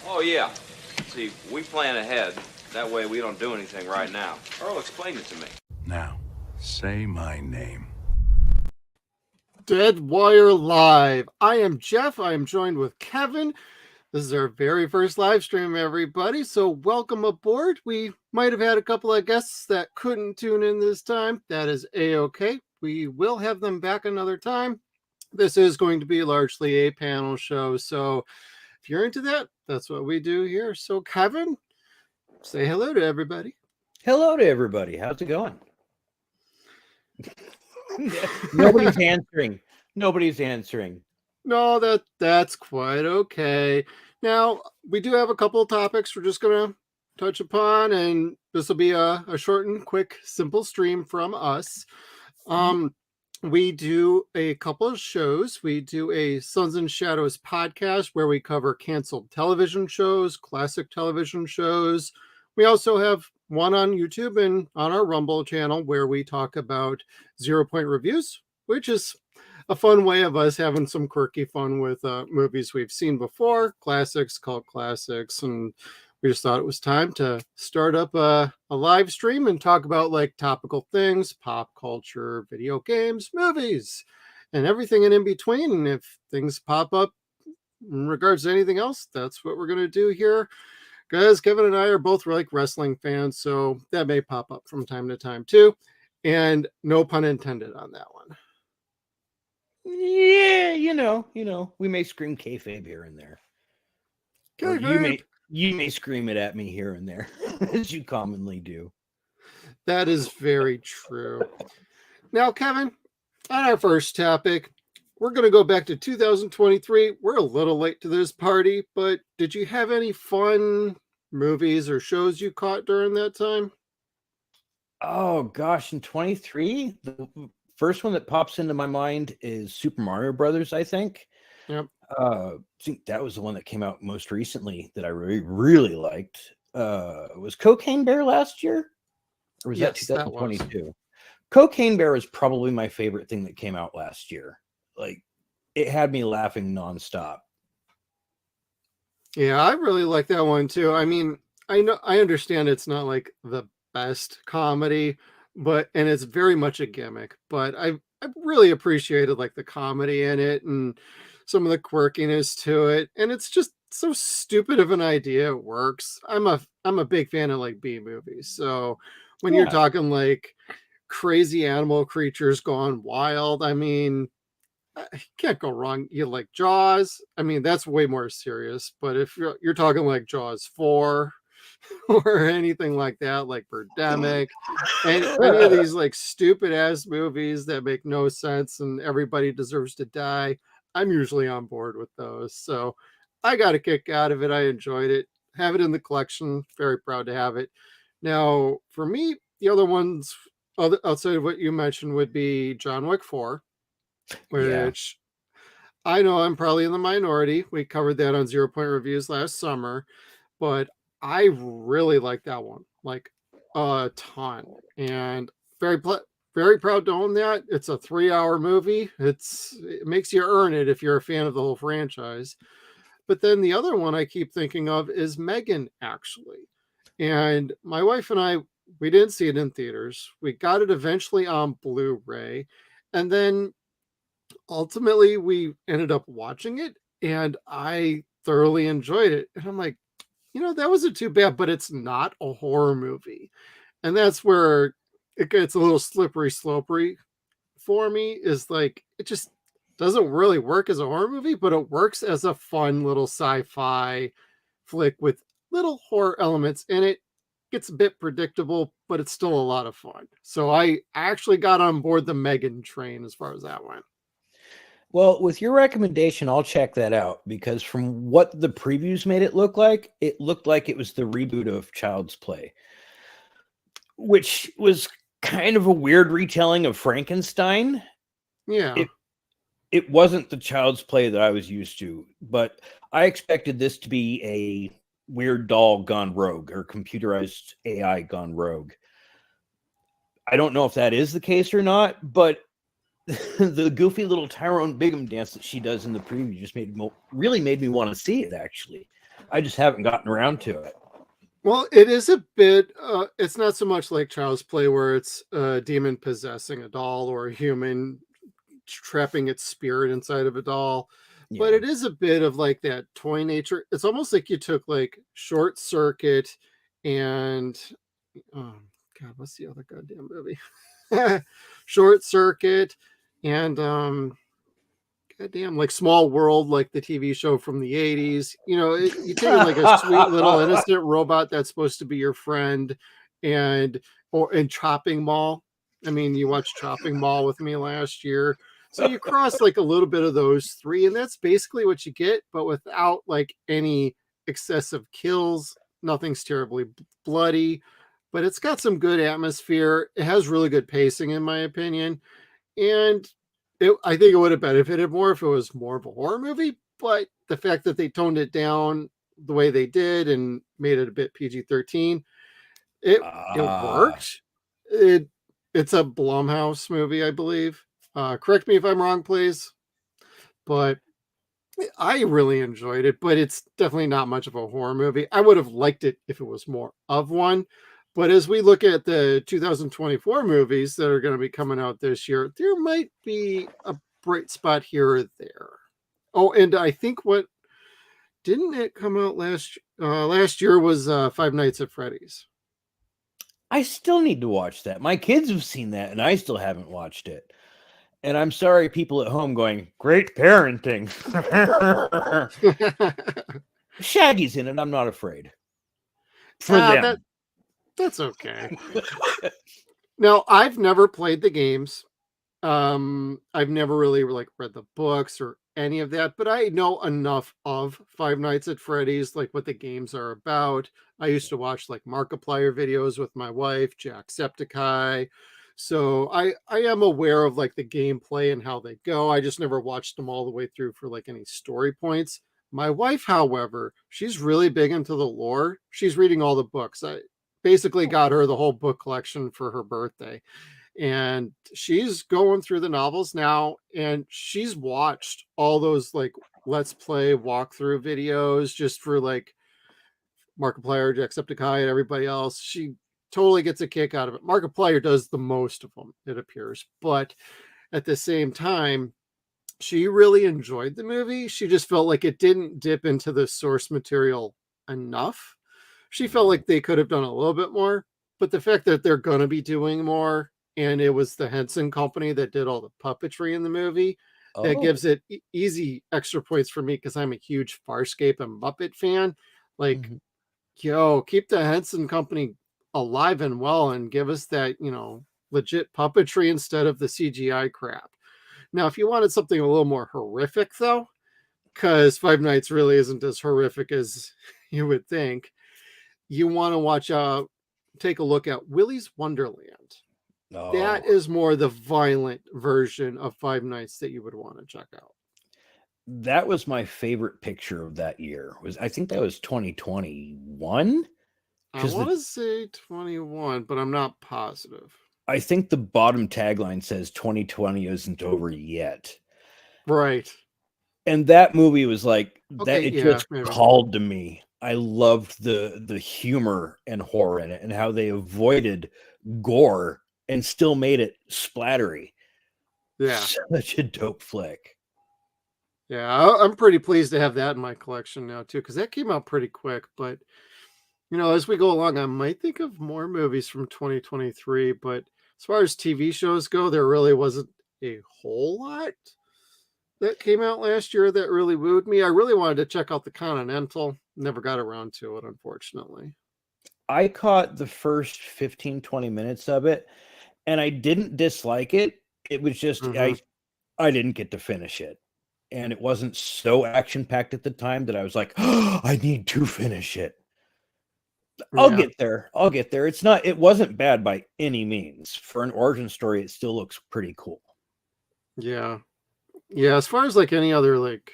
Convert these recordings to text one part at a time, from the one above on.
Oh, yeah. See, we plan ahead. That way we don't do anything right now. Earl explained it to me. Now, say my name. Dead Wire Live. I am Jeff. I am joined with Kevin. This is our very first live stream, everybody. So welcome aboard. We might have had a couple of guests that couldn't tune in this time. That is A-OK. We will have them back another time. This is going to be largely a panel show. So if you're into that, that's what we do here. So Kevin, say hello to everybody. Hello to everybody. How's it going? Nobody's answering. Nobody's answering. No, that's quite okay. Now, we do have a couple of topics we're just going to touch upon, and this will be a short and quick, simple stream from us. We do a couple of shows. We do a Suns and Shadows podcast where we cover canceled television shows, classic television shows. We also have one on YouTube and on our Rumble channel where we talk about 0 Point reviews, which is a fun way of us having some quirky fun with movies we've seen before, classics, cult classics, and we just thought it was time to start up a live stream and talk about like topical things, pop culture, video games, movies, and everything in between. And if things pop up in regards to anything else, that's what we're going to do here. Guys, Kevin and I are both like wrestling fans, so that may pop up from time to time too. And no pun intended on that one. Yeah, you know, we may scream kayfabe here and there. You may scream it at me here and there, as you commonly do. That is very true. Now, Kevin, on our first topic, we're going to go back to 2023. We're a little late to this party, but did you have any fun movies or shows you caught during that time? Oh, gosh, in 23, the first one that pops into my mind is Super Mario Brothers, I think. Yep. I think that was the one that came out most recently that I really, really liked. Was Cocaine Bear last year? Or was that 2022? Cocaine Bear is probably my favorite thing that came out last year. Like, it had me laughing nonstop. Yeah, I really like that one too. I mean, I understand it's not like the best comedy, but and it's very much a gimmick, but I really appreciated like the comedy in it and some of the quirkiness to it, and it's just so stupid of an idea. It works. I'm a big fan of like B movies, so when you're talking like crazy animal creatures gone wild, I mean, you can't go wrong. You like Jaws. I mean, that's way more serious. But if you're talking like Jaws 4 or anything like that, like Birdemic, and any of these like stupid ass movies that make no sense and everybody deserves to die, I'm usually on board with those. So I got a kick out of it. I enjoyed it. Have it in the collection. Very proud to have it. Now, for me, the other ones outside of what you mentioned would be John Wick 4. Which I know I'm probably in the minority. We covered that on 0 Point reviews last summer, but I really like that one, like a ton, and very proud to own that. It's a 3-hour movie. It makes you earn it if you're a fan of the whole franchise. But then the other one I keep thinking of is Megan, actually, and my wife and I, we didn't see it in theaters. We got it eventually on Blu-ray, and then ultimately we ended up watching it and I thoroughly enjoyed it. And I'm like, that wasn't too bad, but it's not a horror movie. And that's where it gets a little slippery slopery for me, is like, it just doesn't really work as a horror movie, but it works as a fun little sci-fi flick with little horror elements in it. Gets a bit predictable, but it's still a lot of fun. So I actually got on board the Megan train as far as that went. Well, with your recommendation, I'll check that out, because from what the previews made it looked like it was the reboot of Child's Play, which was kind of a weird retelling of Frankenstein. Yeah. It wasn't the Child's Play that I was used to, but I expected this to be a weird doll gone rogue, or computerized AI gone rogue. I don't know if that is the case or not, but the goofy little Tyrone Bigham dance that she does in the preview just really made me want to see it. Actually, I just haven't gotten around to it. Well, it is a bit. It's not so much like Child's Play, where it's a demon possessing a doll or a human trapping its spirit inside of a doll, but Yeah. it is a bit of like that toy nature. It's almost like you took like Short Circuit and God, what's the other goddamn movie? Short Circuit and goddamn, like Small World, like the TV show from the 80s. You know, you take like a sweet little innocent robot that's supposed to be your friend, and Chopping Mall. I mean, you watched Chopping Mall with me last year. So you cross like a little bit of those three, and that's basically what you get, but without like any excessive kills. Nothing's terribly bloody, but it's got some good atmosphere. It has really good pacing, in my opinion. And I think it would have benefited more if it was more of a horror movie, but the fact that they toned it down the way they did and made it a bit PG-13, it worked. It's a Blumhouse movie, I believe. Correct me if I'm wrong, please. But I really enjoyed it, but it's definitely not much of a horror movie. I would have liked it if it was more of one. But as we look at the 2024 movies that are going to be coming out this year, there might be a bright spot here or there. Oh, and I think didn't it come out last year was Five Nights at Freddy's. I still need to watch that. My kids have seen that, and I still haven't watched it. And I'm sorry, people at home going, great parenting. Shaggy's in it. I'm not afraid. For them. That's okay. Now, I've never played the games. I've never really like read the books or any of that, but I know enough of Five Nights at Freddy's, like what the games are about. I used to watch like Markiplier videos with my wife, Jacksepticeye. So I am aware of like the gameplay and how they go. I just never watched them all the way through for like any story points. My wife, however, she's really big into the lore. She's reading all the books. I basically got her the whole book collection for her birthday. And she's going through the novels now, and she's watched all those like let's play walkthrough videos just for like Markiplier, Jacksepticeye, and everybody else. She totally gets a kick out of it. Markiplier does the most of them, it appears. But at the same time, she really enjoyed the movie. She just felt like it didn't dip into the source material enough. She felt like they could have done a little bit more. But the fact that they're going to be doing more, and it was the Henson Company that did all the puppetry in the movie, that gives it easy extra points for me because I'm a huge Farscape and Muppet fan. Like, yo, keep the Henson Company alive and well and give us that, legit puppetry instead of the CGI crap. Now, if you wanted something a little more horrific, though, because Five Nights really isn't as horrific as you would think, you want to take a look at Willy's Wonderland. That is more the violent version of Five Nights that you would want to check out. That was my favorite picture of that year. I think that was 2021. I want to say 21, but I'm not positive. I think the bottom tagline says 2020 isn't over yet. Right. And that movie was like okay, that. It yeah, just maybe. Called to me. I loved the humor and horror in it and how they avoided gore and still made it splattery. Yeah. Such a dope flick. Yeah, I'm pretty pleased to have that in my collection now, too, because that came out pretty quick. But, as we go along, I might think of more movies from 2023. But as far as TV shows go, there really wasn't a whole lot that came out last year that really wooed me. I really wanted to check out The Continental. Never got around to it, unfortunately. I caught the first 15, 20 minutes of it, and I didn't dislike it. It was just, I didn't get to finish it. And it wasn't so action-packed at the time that I was like, oh, I need to finish it. I'll get there. It wasn't bad by any means. For an origin story, it still looks pretty cool. Yeah. Yeah, as far as like any other like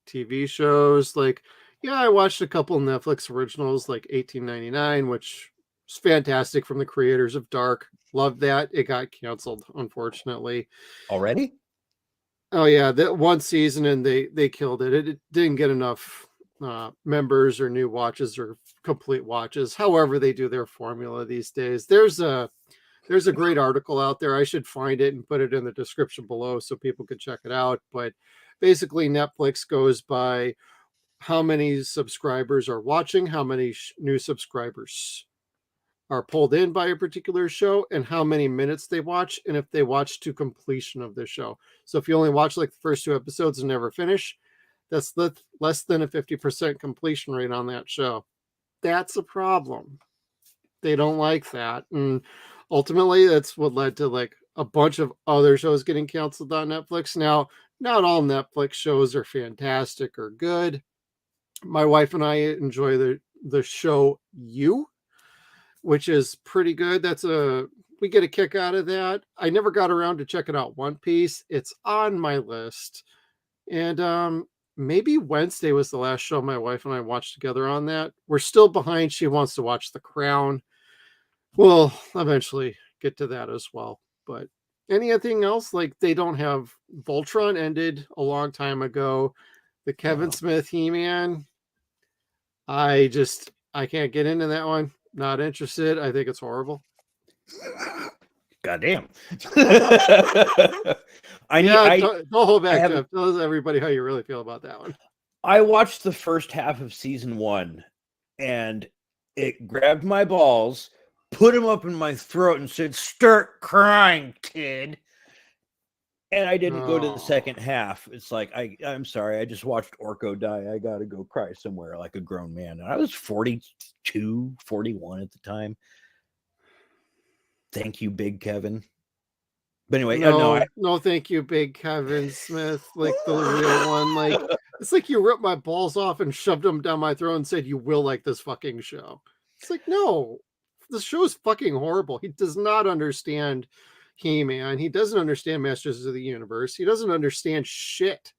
TV shows, like, yeah, I watched a couple Netflix originals like 1899, which is fantastic, from the creators of Dark. Loved that. It got canceled, unfortunately. Already? Oh yeah, that one season and they killed it. It didn't get enough members or new watches or complete watches. However, they do their formula these days. There's a great article out there. I should find it and put it in the description below so people can check it out. But basically, Netflix goes by how many subscribers are watching, how many new subscribers are pulled in by a particular show, and how many minutes they watch, and if they watch to completion of the show. So if you only watch like the first 2 episodes and never finish, that's less than a 50% completion rate on that show. That's a problem. They don't like that. And ultimately, that's what led to like a bunch of other shows getting canceled on Netflix. Now, not all Netflix shows are fantastic or good. My wife and I enjoy the show You, which is pretty good. We get a kick out of that. I never got around to checking out One Piece. It's on my list. And maybe Wednesday was the last show my wife and I watched together on that. We're still behind. She wants to watch The Crown. We'll eventually get to that as well. But anything else? Like, they don't have Voltron ended a long time ago. The Kevin Smith He-Man, I can't get into that one. Not interested. I think it's horrible. Goddamn. Don't hold back, Jeff. Tell everybody how you really feel about that one. I watched the first half of season 1 and it grabbed my balls, put them up in my throat and said, "Start crying, kid." And I didn't go to the second half. It's like, I'm sorry, I just watched Orko die. I got to go cry somewhere like a grown man. And I was 42, 41 at the time. Thank you, Big Kevin. But anyway, no, thank you, Big Kevin Smith, like the real one. Like, it's like you ripped my balls off and shoved them down my throat and said you will like this fucking show. It's like, no, the show is fucking horrible. He does not understand He-Man. He doesn't understand Masters of the Universe. He doesn't understand shit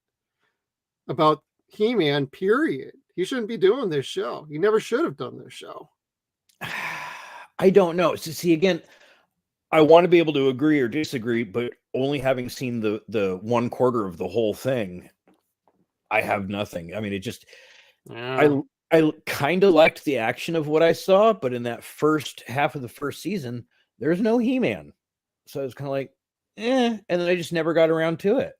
about He-Man, period. He shouldn't be doing this show. He never should have done this show. I don't know. So see, again, I want to be able to agree or disagree, but only having seen the 1/4 of the whole thing, I have nothing. I mean, it just, I kind of liked the action of what I saw, but in that first half of the first season, there's no He-Man. So I was kind of like, and then I just never got around to it.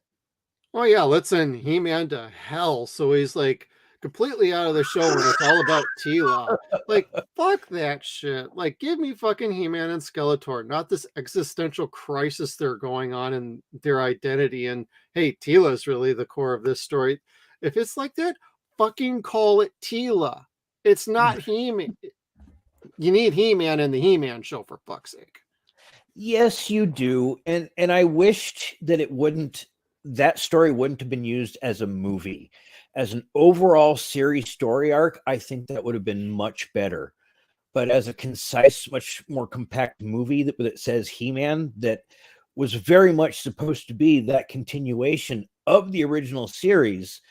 Oh yeah, let's send He-Man to hell. So he's like completely out of the show when it's all about Tila. Like, fuck that shit. Like, give me fucking He-Man and Skeletor, not this existential crisis they're going on in their identity. And hey, Tila is really the core of this story. If it's like that, fucking call it Tila. It's not He-Man. You need He-Man in the He-Man show, for fuck's sake. Yes, you do. And I wished that that story wouldn't have been used as a movie. As an overall series story arc, I think that would have been much better. But as a concise, much more compact movie that says He-Man, that was very much supposed to be that continuation of the original series,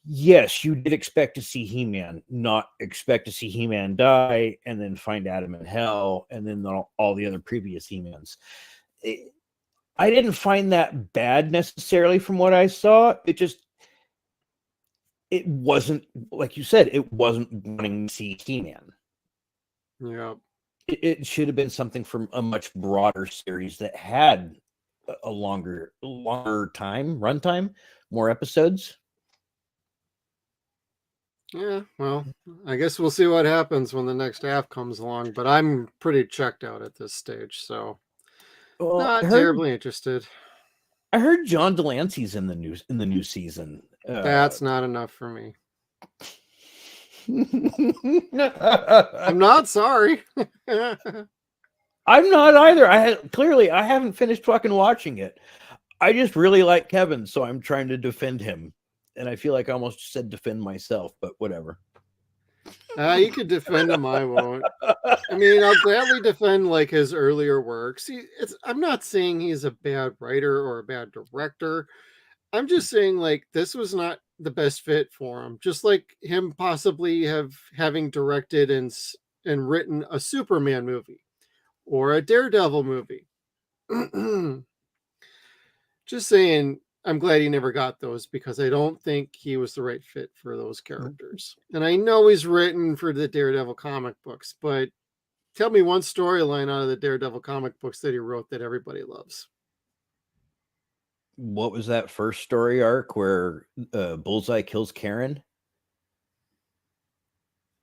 yes, you did expect to see He-Man, not expect to see He-Man die and then find Adam in hell and then all the other previous He-Mans. I didn't find that bad necessarily from what I saw. It wasn't, like you said, it wasn't wanting to see He-Man. Yeah. It should have been something from a much broader series that had a longer runtime, more episodes. Yeah, well, I guess we'll see what happens when the next half comes along, but I'm pretty checked out at this stage, so not terribly interested. I heard John Delancey's in the new season. That's not enough for me. I'm not sorry. I'm not either. I haven't finished fucking watching it. I just really like Kevin, so I'm trying to defend him. And I feel like I almost said defend myself, but whatever. You could defend him, I won't. I mean, I'll gladly defend like his earlier works. I'm not saying he's a bad writer or a bad director. I'm just saying like this was not the best fit for him. Just like him possibly having directed and written a Superman movie. or a Daredevil movie. Just saying, I'm glad he never got those because I don't think he was the right fit for those characters. And I know he's written for the Daredevil comic books, but tell me one storyline out of the Daredevil comic books that he wrote that everybody loves. What was that first story arc where Bullseye kills Karen?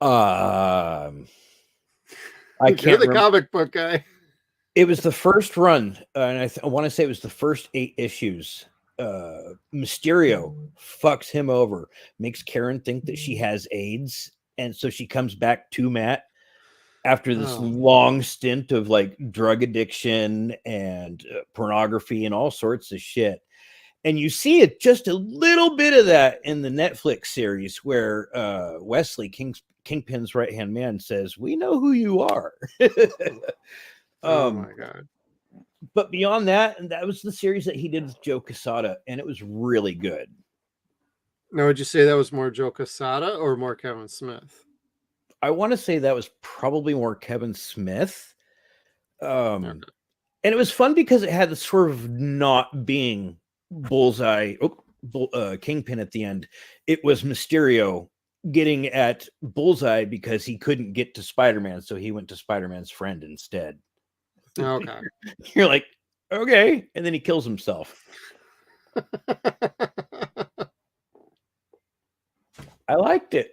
I You're can't the remember. comic book guy. It was the first run, and I want to say it was the first 8 issues. Mysterio fucks him over, makes Karen think that she has AIDS, and so she comes back to Matt after this long stint of like drug addiction and pornography and all sorts of shit. And you see it just a little bit of that in the Netflix series where Wesley, Kingpin's right-hand man, says, "We know who you are." Oh my God. But beyond that, and that was the series that he did with Joe Quesada, and it was really good. Now, would you say that was more Joe Quesada or more Kevin Smith? I want to say that was probably more Kevin Smith. And it was fun because it had the sort of not being Bullseye, Kingpin at the end. It was Mysterio getting at Bullseye because he couldn't get to Spider-Man, so he went to Spider-Man's friend instead. Okay. You're like, okay. And then he kills himself. I liked it.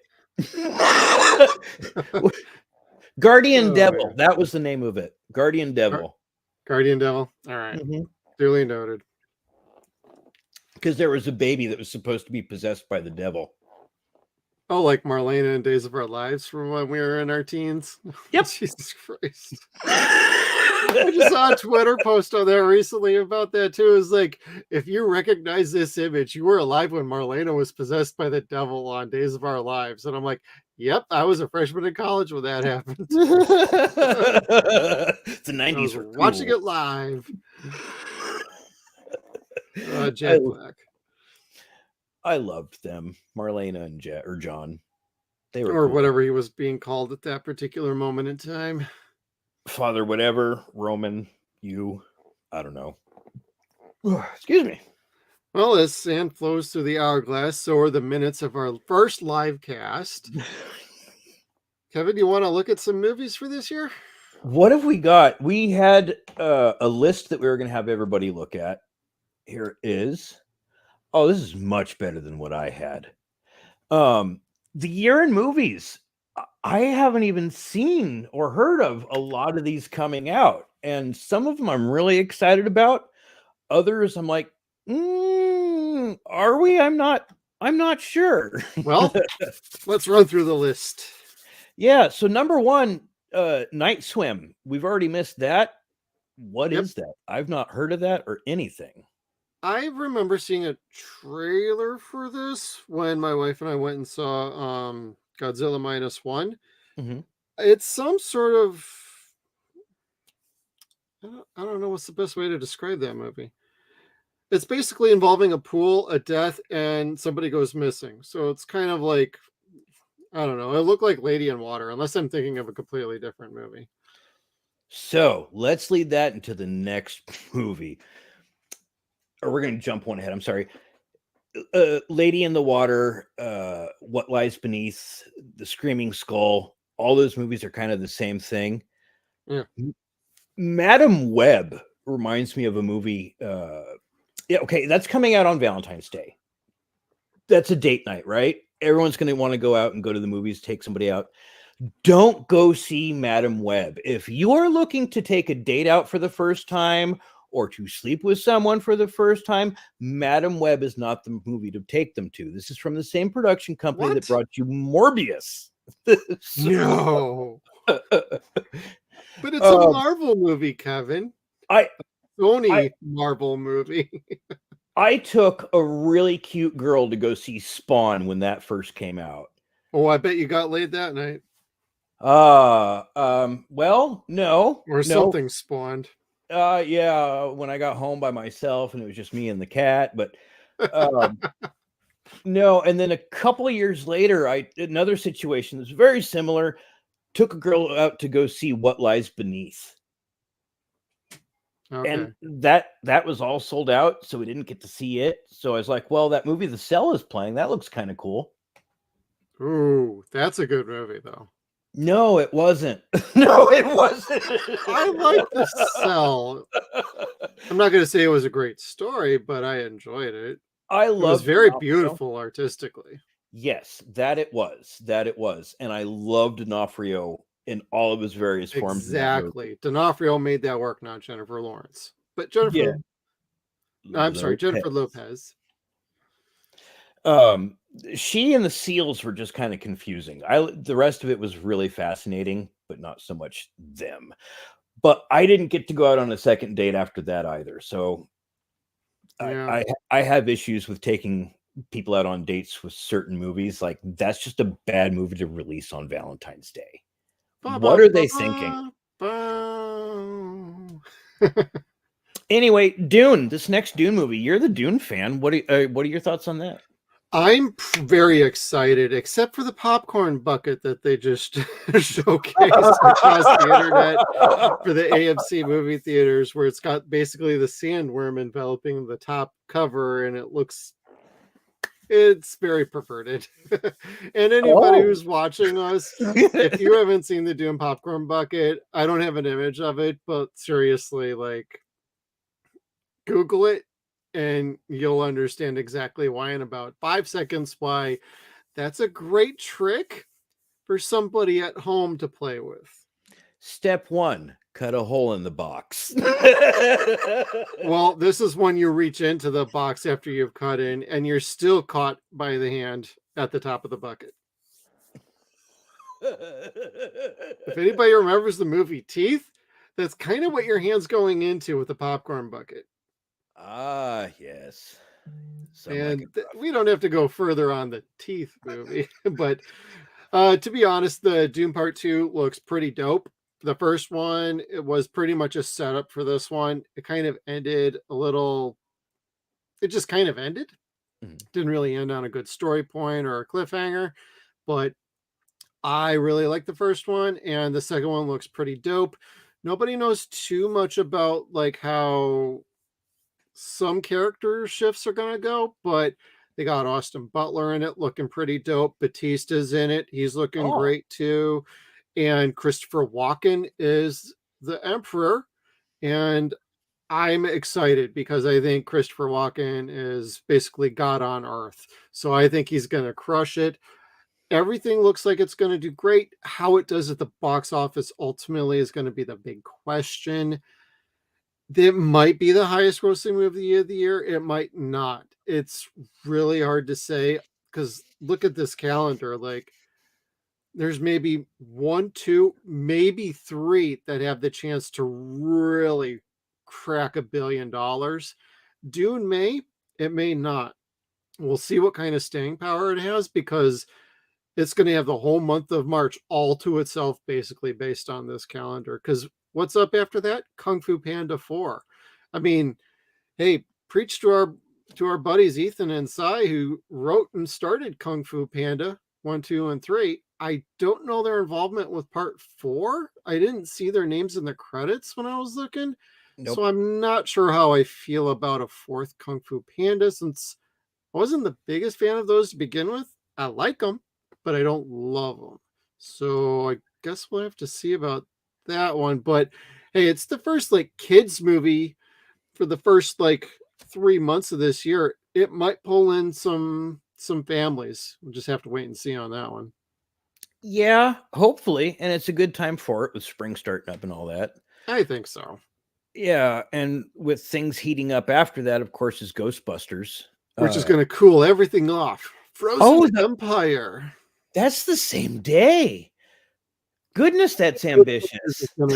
Guardian Devil. Man. That was the name of it. Guardian Devil. Guardian Devil. All right. Duly noted. Because there was a baby that was supposed to be possessed by the devil. Oh, like Marlena in Days of Our Lives from when we were in our teens? Yep. Jesus Christ. I just saw a Twitter post on there recently about that too. It's like, if you recognize this image, you were alive when Marlena was possessed by the devil on Days of Our Lives. And I'm like, yep, I was a freshman in college when that happened. The 90s were cool. Watching it live. Jack Black. I loved them, Marlena and John. They were or cool. whatever he was being called at that particular moment in time. Father, whatever, Roman, you, I don't know. Excuse me. Well, as sand flows through the hourglass, so are the minutes of our first live cast. Kevin, you want to look at some movies for this year? What have we got? We had a list that we were going to have everybody look at. Here it is. Oh, this is much better than what I had. The year in movies. I haven't even seen or heard of a lot of these coming out. And some of them I'm really excited about. Others I'm like, are we? I'm not sure. Well, let's run through the list. Yeah. So number 1, Night Swim. We've already missed that. What is that? I've not heard of that or anything. I remember seeing a trailer for this when my wife and I went and saw Godzilla -1. Mm-hmm. It's some sort of, I don't know what's the best way to describe that movie. It's basically involving a pool, a death, and somebody goes missing. So it's kind of like, I don't know. It looked like Lady in Water, unless I'm thinking of a completely different movie. So let's lead that into the next movie. Or we're going to jump one ahead. I'm sorry. Lady in the Water, What Lies Beneath, The Screaming Skull. All those movies are kind of the same thing. Yeah. Madam Web reminds me of a movie. Yeah, okay, that's coming out on Valentine's Day. That's a date night, right? Everyone's going to want to go out and go to the movies, take somebody out. Don't go see Madam Web. If you are looking to take a date out for the first time or to sleep with someone for the first time, Madam Web is not the movie to take them to. This is from the same production company that brought you Morbius. No. But it's a Marvel movie, Kevin. Sony Marvel movie. I took a really cute girl to go see Spawn when that first came out. Oh, I bet you got laid that night. Well, no. Or something spawned. Yeah, when I got home by myself and it was just me and the cat, but no. And then a couple of years later, another situation that's very similar, took a girl out to go see What Lies Beneath. Okay. And that was all sold out, so we didn't get to see it. So I was like, well, that movie The Cell is playing. That looks kind of cool. Ooh, that's a good movie though. No, it wasn't. No, it wasn't. I like The Cell. I'm not going to say it was a great story, but I enjoyed it. I It was loved very D'Onofrio. beautiful artistically. Yes, that it was. That it was. And I loved D'Onofrio in all of his various forms in that movie. Exactly. D'Onofrio made that work, not Jennifer Lawrence. But Yeah. Jennifer Lopez. Lopez. She and the seals were just kind of confusing. The rest of it was really fascinating, but not so much them. But I didn't get to go out on a second date after that either. So Yeah. I have issues with taking people out on dates with certain movies. Like that's just a bad movie to release on Valentine's Day. What are they thinking? Anyway, Dune, this next Dune movie, you're the Dune fan. What are your thoughts on that? I'm very excited, except for the popcorn bucket that they just showcased across the internet for the AMC movie theaters, where it's got basically the sandworm enveloping the top cover, and it's very perverted. And anybody who's watching us, if you haven't seen the Dune popcorn bucket, I don't have an image of it, but seriously, like, Google it and you'll understand exactly why in about 5 seconds why that's a great trick for somebody at home to play with. Step 1, cut a hole in the box. Well, this is when you reach into the box after you've cut in and you're still caught by the hand at the top of the bucket. If anybody remembers the movie Teeth, that's kind of what your hand's going into with the popcorn bucket. Ah, yes. And we don't have to go further on the Teeth movie, but to be honest, the Doom Part 2 looks pretty dope. The first one, it was pretty much a setup for this one. It kind of ended it just kind of ended. Didn't really end on a good story point or a cliffhanger, but I really like the first one, and the second one looks pretty dope. Nobody knows too much about like how some character shifts are gonna go, but they got Austin Butler in it, looking pretty dope. Batista's in it; he's looking great too. And Christopher Walken is the Emperor, and I'm excited because I think Christopher Walken is basically God on Earth. So I think he's gonna crush it. Everything looks like it's going to do great. How it does at the box office ultimately is going to be the big question. It might be the highest grossing movie of the year. It might not. It's really hard to say because look at this calendar. Like, there's maybe 1, 2, maybe 3 that have the chance to really crack $1 billion. Dune may, it may not. We'll see what kind of staying power it has because it's going to have the whole month of March all to itself, basically, based on this calendar. Because what's up after that? Kung Fu Panda 4. I mean, hey, preach to our buddies Ethan and Cy, who wrote and started Kung Fu Panda 1, 2, and 3. I don't know their involvement with part 4. I didn't see their names in the credits when I was looking. Nope. So I'm not sure how I feel about a 4th Kung Fu Panda, since I wasn't the biggest fan of those to begin with. I like them, but I don't love them. So I guess we'll have to see about that one. But hey, it's the first like kids movie for the first like 3 months of this year. It might pull in some families. We'll just have to wait and see on that one. Yeah, hopefully. And it's a good time for it with spring starting up and all that. I think so. Yeah, and with things heating up after that, of course, is Ghostbusters. Which is going to cool everything off. Frozen Empire. That's the same day. Goodness, that's ambitious. I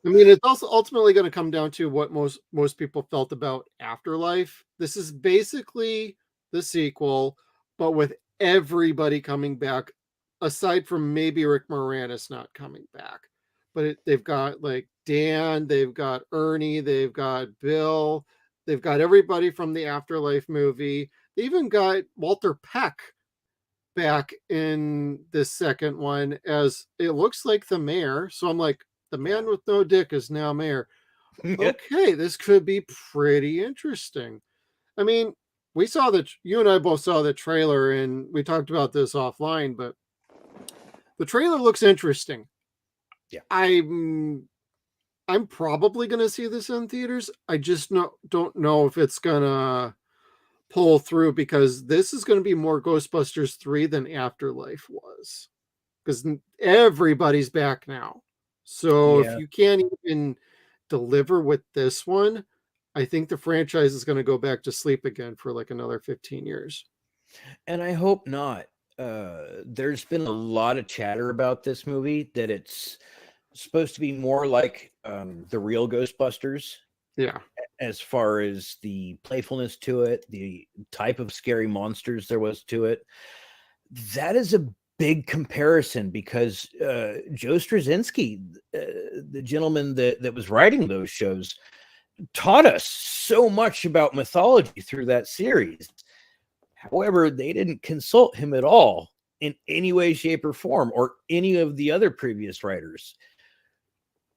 mean, it's also ultimately going to come down to what most people felt about Afterlife. This is basically the sequel, but with everybody coming back, aside from maybe Rick Moranis not coming back. But they've got like Dan, they've got Ernie, they've got Bill, they've got everybody from the Afterlife movie. They even got Walter Peck back in this second one as it looks like the mayor. So I'm like, the man with no dick is now mayor. Okay, this could be pretty interesting. I mean, we saw that you and I both saw the trailer and we talked about this offline, but the trailer looks interesting. Yeah. I'm probably going to see this in theaters. I just don't know if it's going to pull through because this is going to be more Ghostbusters 3 than Afterlife was. Because everybody's back now. So if you can't even deliver with this one, I think the franchise is going to go back to sleep again for like another 15 years. And I hope not. There's been a lot of chatter about this movie that it's supposed to be more like the real Ghostbusters. Yeah. As far as the playfulness to it, the type of scary monsters there was to it. That is a big comparison because Joe Straczynski, the gentleman that was writing those shows, taught us so much about mythology through that series. However, they didn't consult him at all in any way, shape, or form, or any of the other previous writers.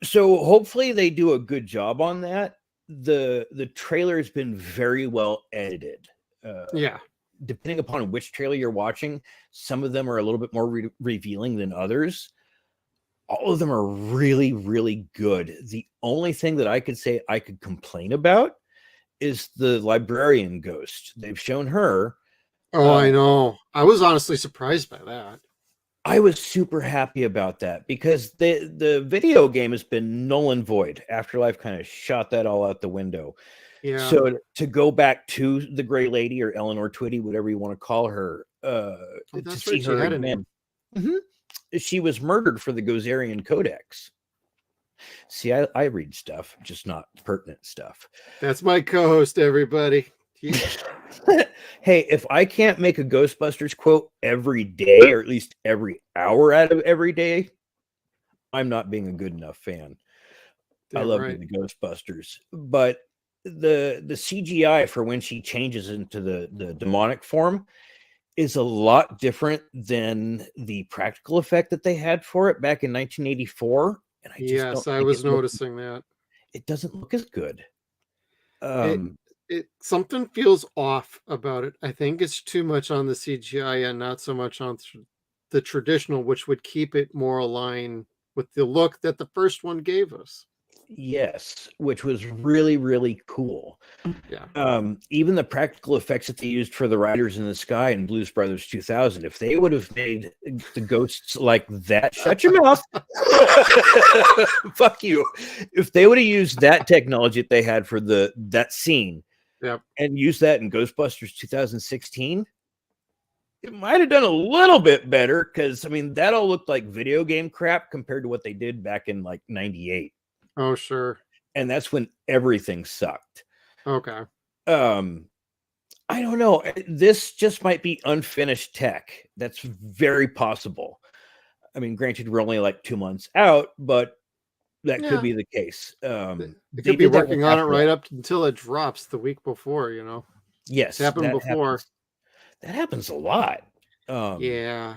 So hopefully they do a good job on that. The trailer has been very well edited. Depending upon which trailer you're watching, some of them are a little bit more revealing than others. All of them are really, really good. The only thing that I could say I could complain about is the librarian ghost. They've shown her. Oh, I know. I was honestly surprised by that. I was super happy about that because the video game has been null and void. Afterlife kind of shot that all out the window. Yeah. So to go back to the Gray Lady or Eleanor Twitty, whatever you want to call her, to see her again. She was murdered for the Gozerian Codex. See, I read stuff, just not pertinent stuff. That's my co-host, everybody. Hey, if I can't make a Ghostbusters quote every day, or at least every hour out of every day, I'm not being a good enough fan. I love the Ghostbusters, but the CGI for when she changes into the demonic form is a lot different than the practical effect that they had for it back in 1984. And I was noticing that it doesn't look as good. It something feels off about it. I think it's too much on the CGI and not so much on the traditional, which would keep it more aligned with the look that the first one gave us. Yes, which was really, really cool. Yeah. Even the practical effects that they used for the Riders in the Sky and Blues Brothers 2000, if they would have made the ghosts like that, shut your mouth. Fuck you. If they would have used that technology that they had for that scene, and used that in Ghostbusters 2016, it might have done a little bit better because, I mean, that all looked like video game crap compared to what they did back in like 98. Oh, sure. And that's when everything sucked. Okay. I don't know. This just might be unfinished tech. That's very possible. I mean, granted, we're only like 2 months out, but that could be the case. They could be working on it right up until it drops the week before, you know? Yes. It's happened before. That happens a lot. Yeah.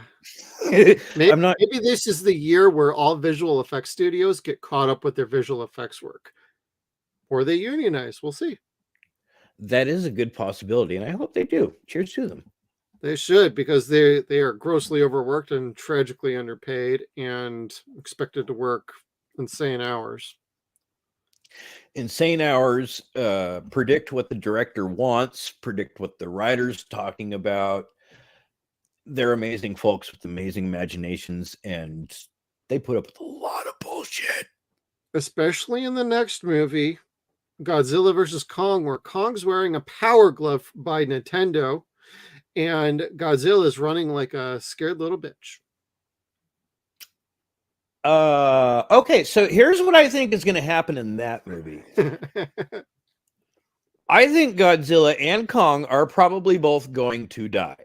I'm not. Maybe this is the year where all visual effects studios get caught up with their visual effects work, or they unionize. We'll see. That is a good possibility, and I hope they do. Cheers to them. They should, because they are grossly overworked and tragically underpaid and expected to work insane hours. Insane hours. Predict what the director wants. Predict what the writer's talking about. They're amazing folks with amazing imaginations, and they put up with a lot of bullshit. Especially in the next movie, Godzilla vs. Kong, where Kong's wearing a power glove by Nintendo, and Godzilla is running like a scared little bitch. Okay, so here's what I think is going to happen in that movie. I think Godzilla and Kong are probably both going to die.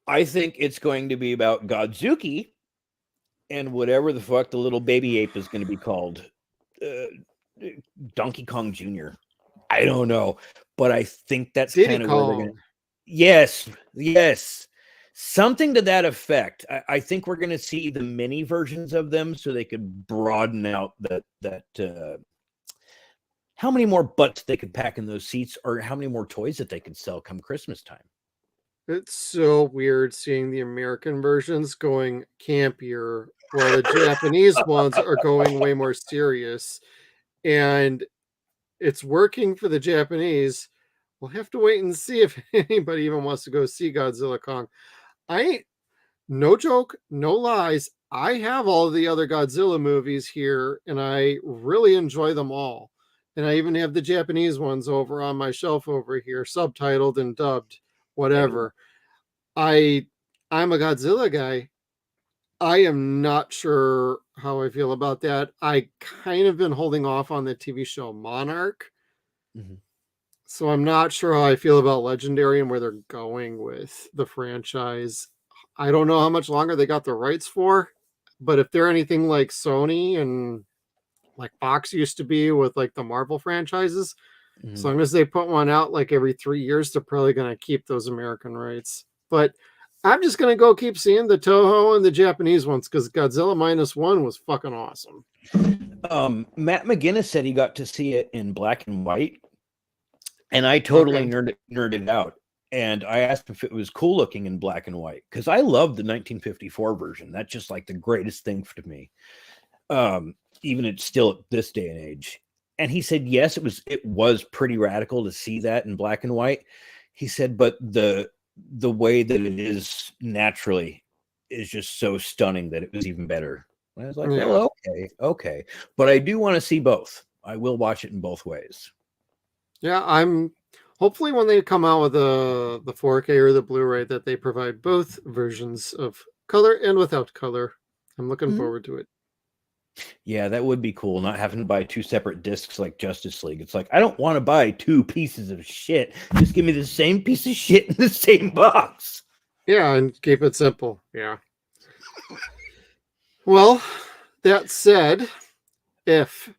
I think it's going to be about Godzuki and whatever the fuck the little baby ape is going to be called. Donkey Kong Jr. I don't know, but I think that's kind of where they're going to. Yes, yes. Something to that effect. I think we're going to see the mini versions of them so they could broaden out that how many more butts they could pack in those seats, or how many more toys that they could sell come Christmas time. It's so weird seeing the American versions going campier while the Japanese ones are going way more serious. And it's working for the Japanese. We'll have to wait and see if anybody even wants to go see Godzilla Kong. I ain't, no joke, no lies. I have all the other Godzilla movies here and I really enjoy them all. And I even have the Japanese ones over on my shelf over here, subtitled and dubbed, whatever. I I'm a Godzilla guy. I am not sure how I feel about that. I kind of been holding off on the TV show Monarch. Mhm. So I'm not sure how I feel about Legendary and where they're going with the franchise. I don't know how much longer they got the rights for, but if they're anything like Sony and like Fox used to be with like the Marvel franchises, as Mhm. long as they put one out like every 3 years, they're probably going to keep those American rights. But I'm just going to go keep seeing the Toho and the Japanese ones because Godzilla Minus One was fucking awesome. Matt McGinnis said he got to see it in black and white, and I totally Okay. nerded out. And I asked if it was cool looking in black and white because I love the 1954 version. That's just like the greatest thing to me. Even it's still at this day and age. And he said, yes, it was pretty radical to see that in black and white. He said, but the way that it is naturally is just so stunning that it was even better. I was like, Yeah. well, okay. But I do want to see both. I will watch it in both ways. Yeah, I'm hopefully when they come out with the 4K or the Blu-ray that they provide both versions of color and without color. I'm looking forward to it. Yeah, that would be cool. Not having to buy two separate discs like Justice League. It's like, I don't want to buy two pieces of shit. Just give me the same piece of shit in the same box. Yeah, and keep it simple. Yeah. Well, that said, if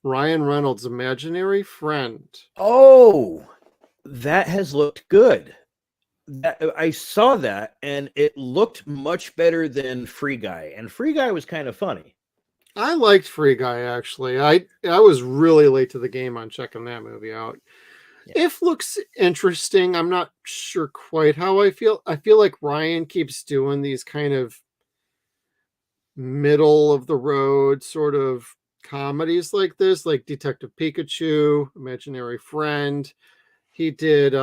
Ryan Reynolds' imaginary friend. Oh, that has looked good. I saw that and it looked much better than Free Guy. And Free Guy was kind of funny. I liked Free Guy actually. I was really late to the game on checking that movie out. Yeah. It looks interesting. I'm not sure quite how I feel. I feel like Ryan keeps doing these kind of middle of the road sort of comedies like this, like Detective Pikachu, Imaginary Friend. He did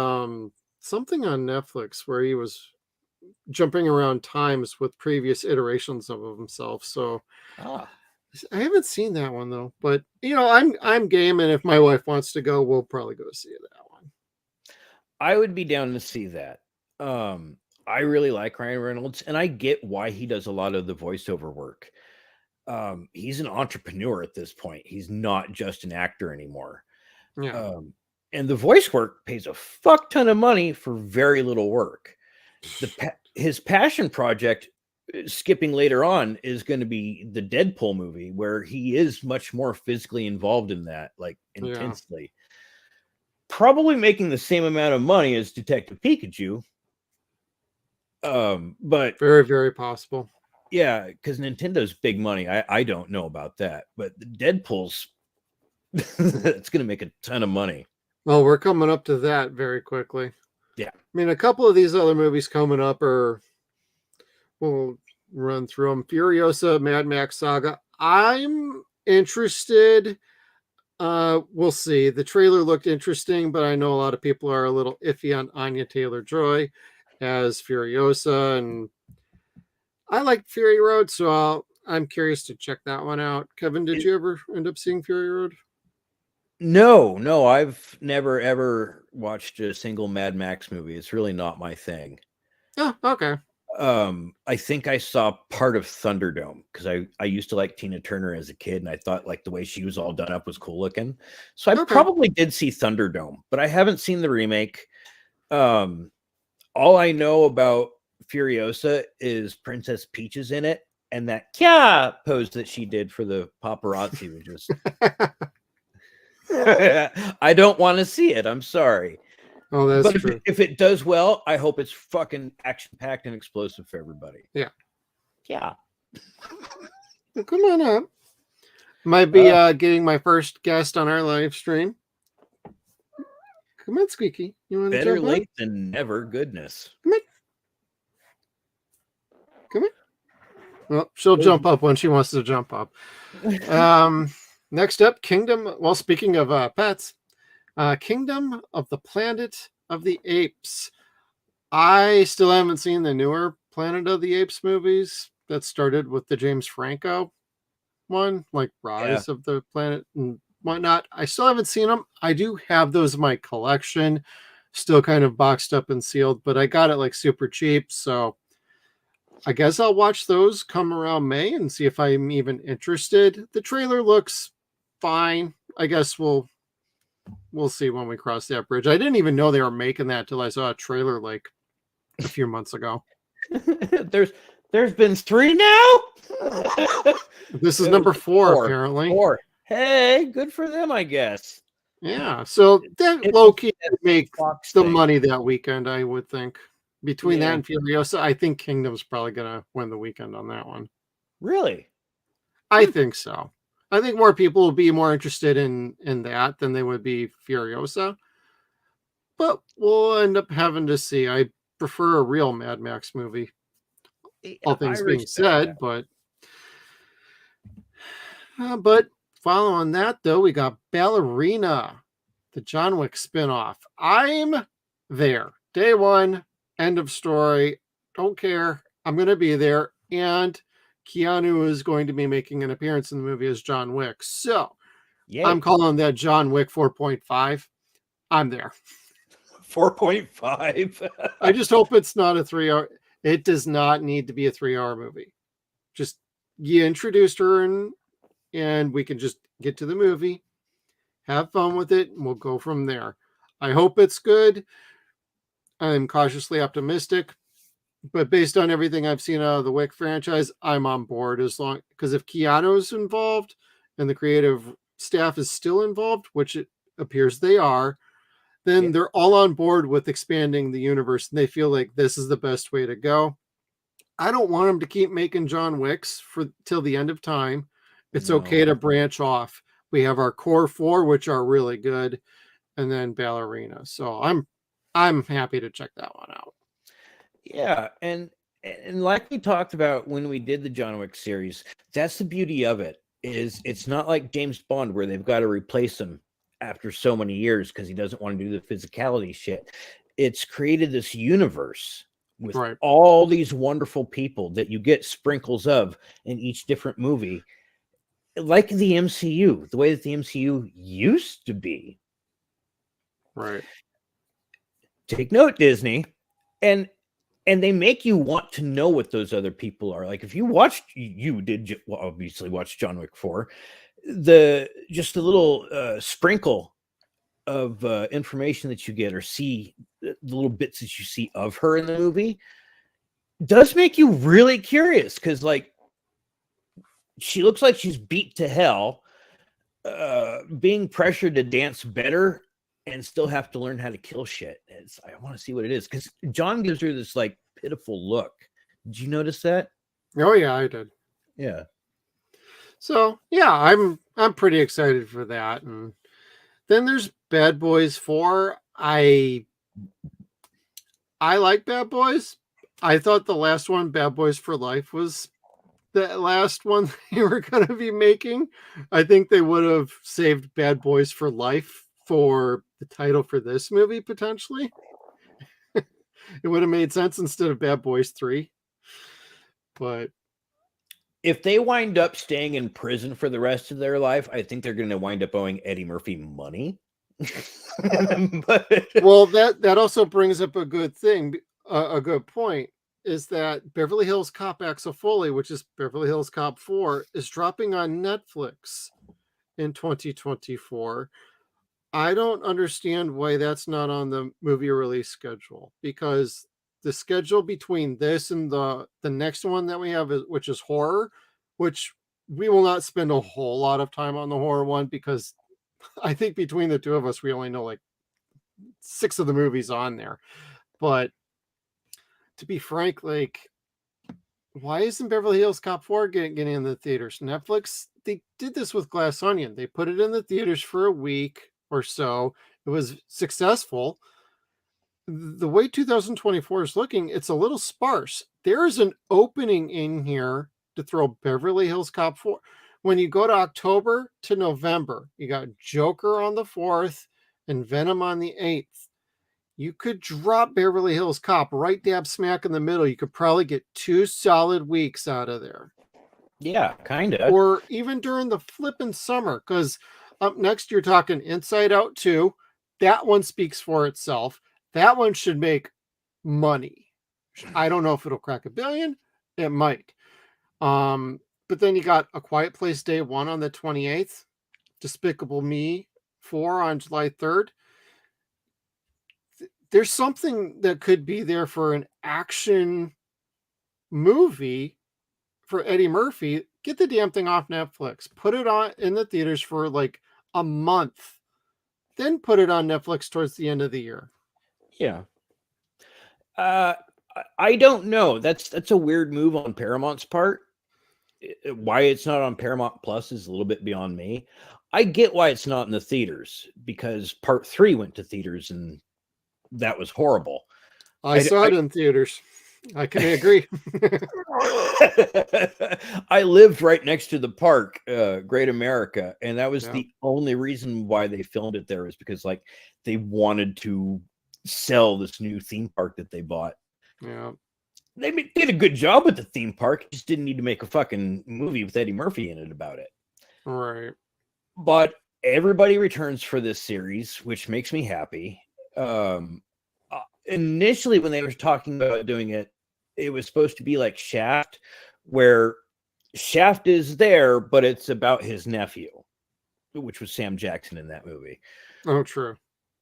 something on Netflix where he was jumping around times with previous iterations of himself. So I haven't seen that one though, but I'm game, and if my wife wants to go, we'll probably go see that one. I would be down to see that. I really like Ryan Reynolds, and I get why he does a lot of the voiceover work. He's an entrepreneur at this point. He's not just an actor anymore. Yeah. And the voice work pays a fuck ton of money for very little work. His passion project, skipping later on, is going to be the Deadpool movie, where he is much more physically involved in that, like intensely. Probably making the same amount of money as Detective Pikachu. But very, very possible. Yeah, because Nintendo's big money. I don't know about that, but the Deadpool's it's going to make a ton of money. Well, we're coming up to that very quickly. Yeah. I mean, a couple of these other movies coming up we'll run through them. Furiosa, Mad Max Saga. I'm interested. We'll see. The trailer looked interesting, but I know a lot of people are a little iffy on Anya Taylor-Joy as Furiosa, and I like Fury Road, so I'm curious to check that one out. Kevin, did you ever end up seeing Fury Road? No, I've never ever watched a single Mad Max movie. It's really not my thing. Oh, okay. I think I saw part of Thunderdome because I used to like Tina Turner as a kid, and I thought like the way she was all done up was cool looking. So I probably did see Thunderdome, but I haven't seen the remake. All I know about Furiosa is Princess Peach is in it, and that Kya pose that she did for the paparazzi was just I don't want to see it. I'm sorry. Oh, that's But true. if it does well, I hope it's fucking action-packed and explosive for everybody. Yeah. Yeah. Well, come on up. Might be getting my first guest on our live stream. Come on, Squeaky. You want to Better jump late than never. Goodness. Come on. Come on. Well, she'll jump up when she wants to jump up. Next up, Kingdom. Well, speaking of pets, Kingdom of the Planet of the Apes. I still haven't seen the newer Planet of the Apes movies that started with the James Franco one, like Rise of the Planet and whatnot. I still haven't seen them. I do have those in my collection, still kind of boxed up and sealed, but I got it like super cheap. So I guess I'll watch those come around May and see if I'm even interested. The trailer looks fine. I guess we'll see when we cross that bridge. I didn't even know they were making that till I saw a trailer like a few months ago. There's been 3 now. This is number 4 apparently. 4. Hey, good for them, I guess. Yeah, so that low-key make the money that weekend, I would think. Between that and Furiosa, I think Kingdom's probably gonna win the weekend on that one. Really? I think so. I think more people will be more interested in that than they would be Furiosa. But we'll end up having to see. I prefer a real Mad Max movie. All things being said, but following that though, we got Ballerina, the John Wick spinoff. I'm there. Day one, end of story. Don't care. I'm gonna be there. And Keanu is going to be making an appearance in the movie as John Wick. So I'm calling that John Wick 4.5. I'm there. 4.5. I just hope it's not a 3 hour. It does not need to be a 3 hour movie. Just you introduced her and we can just get to the movie, have fun with it, and we'll go from there. I hope it's good. I'm cautiously optimistic, but based on everything I've seen out of the Wick franchise, I'm on board because if Keanu's involved and the creative staff is still involved, which it appears they are, then they're all on board with expanding the universe and they feel like this is the best way to go. I don't want them to keep making John Wicks till the end of time. It's okay to branch off. We have our core 4, which are really good, and then Ballerina. So I'm happy to check that one out. Yeah, and like we talked about when we did the John Wick series, that's the beauty of it. Is it's not like James Bond where they've got to replace him after so many years because he doesn't want to do the physicality shit. It's created this universe with all these wonderful people that you get sprinkles of in each different movie, like the MCU, the way that the MCU used to be. Right. Take note, Disney. And they make you want to know what those other people are. Like if you watched, obviously watch John Wick 4, just a little sprinkle of information that you get or see, the little bits that you see of her in the movie does make you really curious because like she looks like she's beat to hell, being pressured to dance better and still have to learn how to kill shit. I want to see what it is because John gives her this like pitiful look. Did you notice that? Oh yeah, I did. Yeah. So yeah, I'm pretty excited for that. And then there's Bad Boys 4. I like Bad Boys. I thought the last one, Bad Boys for Life, was the last one they were going to be making. I think they would have saved Bad Boys for Life for the title for this movie, potentially. It would have made sense instead of Bad Boys 3. But if they wind up staying in prison for the rest of their life, I think they're going to wind up owing Eddie Murphy money. Well, that also brings up a good thing, a good point, is that Beverly Hills Cop Axel Foley, which is Beverly Hills Cop 4, is dropping on Netflix in 2024. I don't understand why that's not on the movie release schedule, because the schedule between this and the next one that we have, which is horror, which we will not spend a whole lot of time on the horror one, because I think between the two of us, we only know like 6 of the movies on there. But to be frank, like, why isn't Beverly Hills Cop 4 getting in the theaters? Netflix, they did this with Glass Onion. They put it in the theaters for a week or so. It was successful. The way 2024 is looking, it's a little sparse. There's an opening in here to throw Beverly Hills Cop 4. When you go to October to November, you got Joker on the 4th and Venom on the 8th. You could drop Beverly Hills Cop right dab smack in the middle. You could probably get 2 solid weeks out of there. Yeah, kind of. Or even during the flipping summer, because up next you're talking Inside Out 2. That one speaks for itself. That one should make money. I don't know if it'll crack $1 billion. It might. But then you got A Quiet Place Day 1 on the 28th. Despicable Me 4 on July 3rd. There's something that could be there for an action movie for Eddie Murphy. Get the damn thing off Netflix. Put it on in the theaters for like a month. Then put it on Netflix towards the end of the year. Yeah. I don't know. That's a weird move on Paramount's part. Why it's not on Paramount Plus is a little bit beyond me. I get why it's not in the theaters, because part 3 went to theaters and that was horrible. I saw it in theaters. I can agree. I lived right next to the park, Great America, and that was Yeah. the only reason why they filmed it there, is because like they wanted to sell this new theme park that they bought. Yeah. They did a good job with the theme park, just didn't need to make a fucking movie with Eddie Murphy in it about it. Right. But everybody returns for this series, which makes me happy. Initially, when they were talking about doing it, it was supposed to be like Shaft, where Shaft is there, but it's about his nephew, which was Sam Jackson in that movie. Oh, true.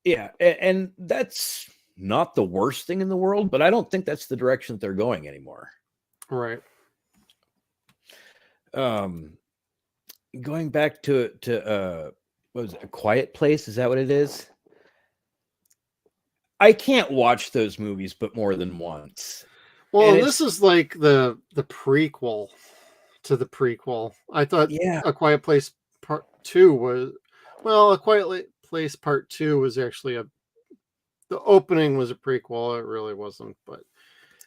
Yeah, and that's not the worst thing in the world, but I don't think that's the direction that they're going anymore. Right. Going back to what was it, A Quiet Place? Is that what it is? I can't watch those movies but more than once. Well, And this is like the prequel to the prequel. I thought Yeah. A Quiet Place Part 2 was, well, A Quiet Place Part 2 was actually the opening was a prequel. It really wasn't, but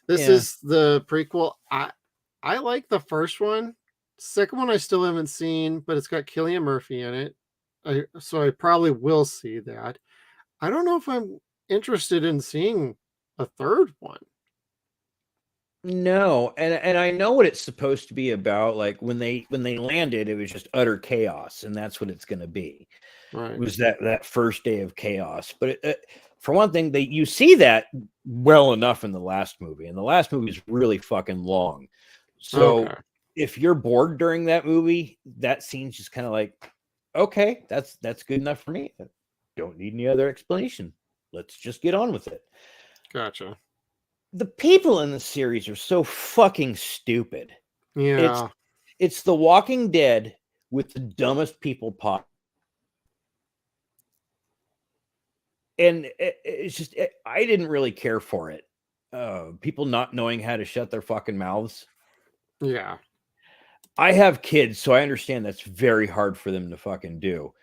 this Yeah. is the prequel. I like the first one. Second one I still haven't seen, but it's got Cillian Murphy in it. So I probably will see that. I don't know if I'm interested in seeing a third one. No, and I know what it's supposed to be about. Like when they landed, it was just utter chaos, and that's what it's going to be. Right. It was that first day of chaos. But for one thing, you see that well enough in the last movie, and the last movie is really fucking long. So Okay. if you're bored during that movie, that scene's just kind of like, okay, that's good enough for me. I don't need any other explanation. Let's just get on with it. Gotcha. The people in the series are so fucking stupid. Yeah. It's The Walking Dead with the dumbest people pop. And it's just, I didn't really care for it. People not knowing how to shut their fucking mouths. Yeah. I have kids, so I understand that's very hard for them to fucking do.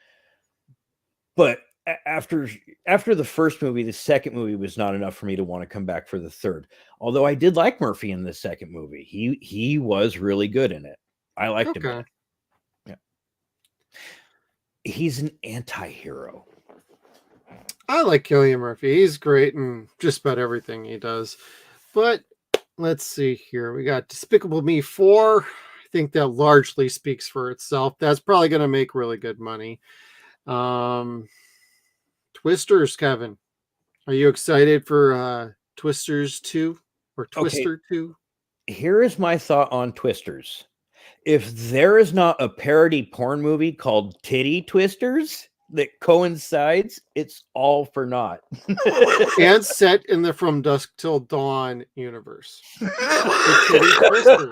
But after the first movie, the second movie was not enough for me to want to come back for the third. Although I did like Murphy in the second movie. He was really good in it. I liked him. Okay. Yeah. He's an anti-hero. I like Cillian Murphy. He's great in just about everything he does. But let's see here. We got Despicable Me 4. I think that largely speaks for itself. That's probably going to make really good money. Twisters, Kevin. Are you excited for Twisters 2 or Twister 2? Here is my thought on Twisters. If there is not a parody porn movie called Titty Twisters that coincides, it's all for naught. And set in the From Dusk Till Dawn universe. The Titty Twisters.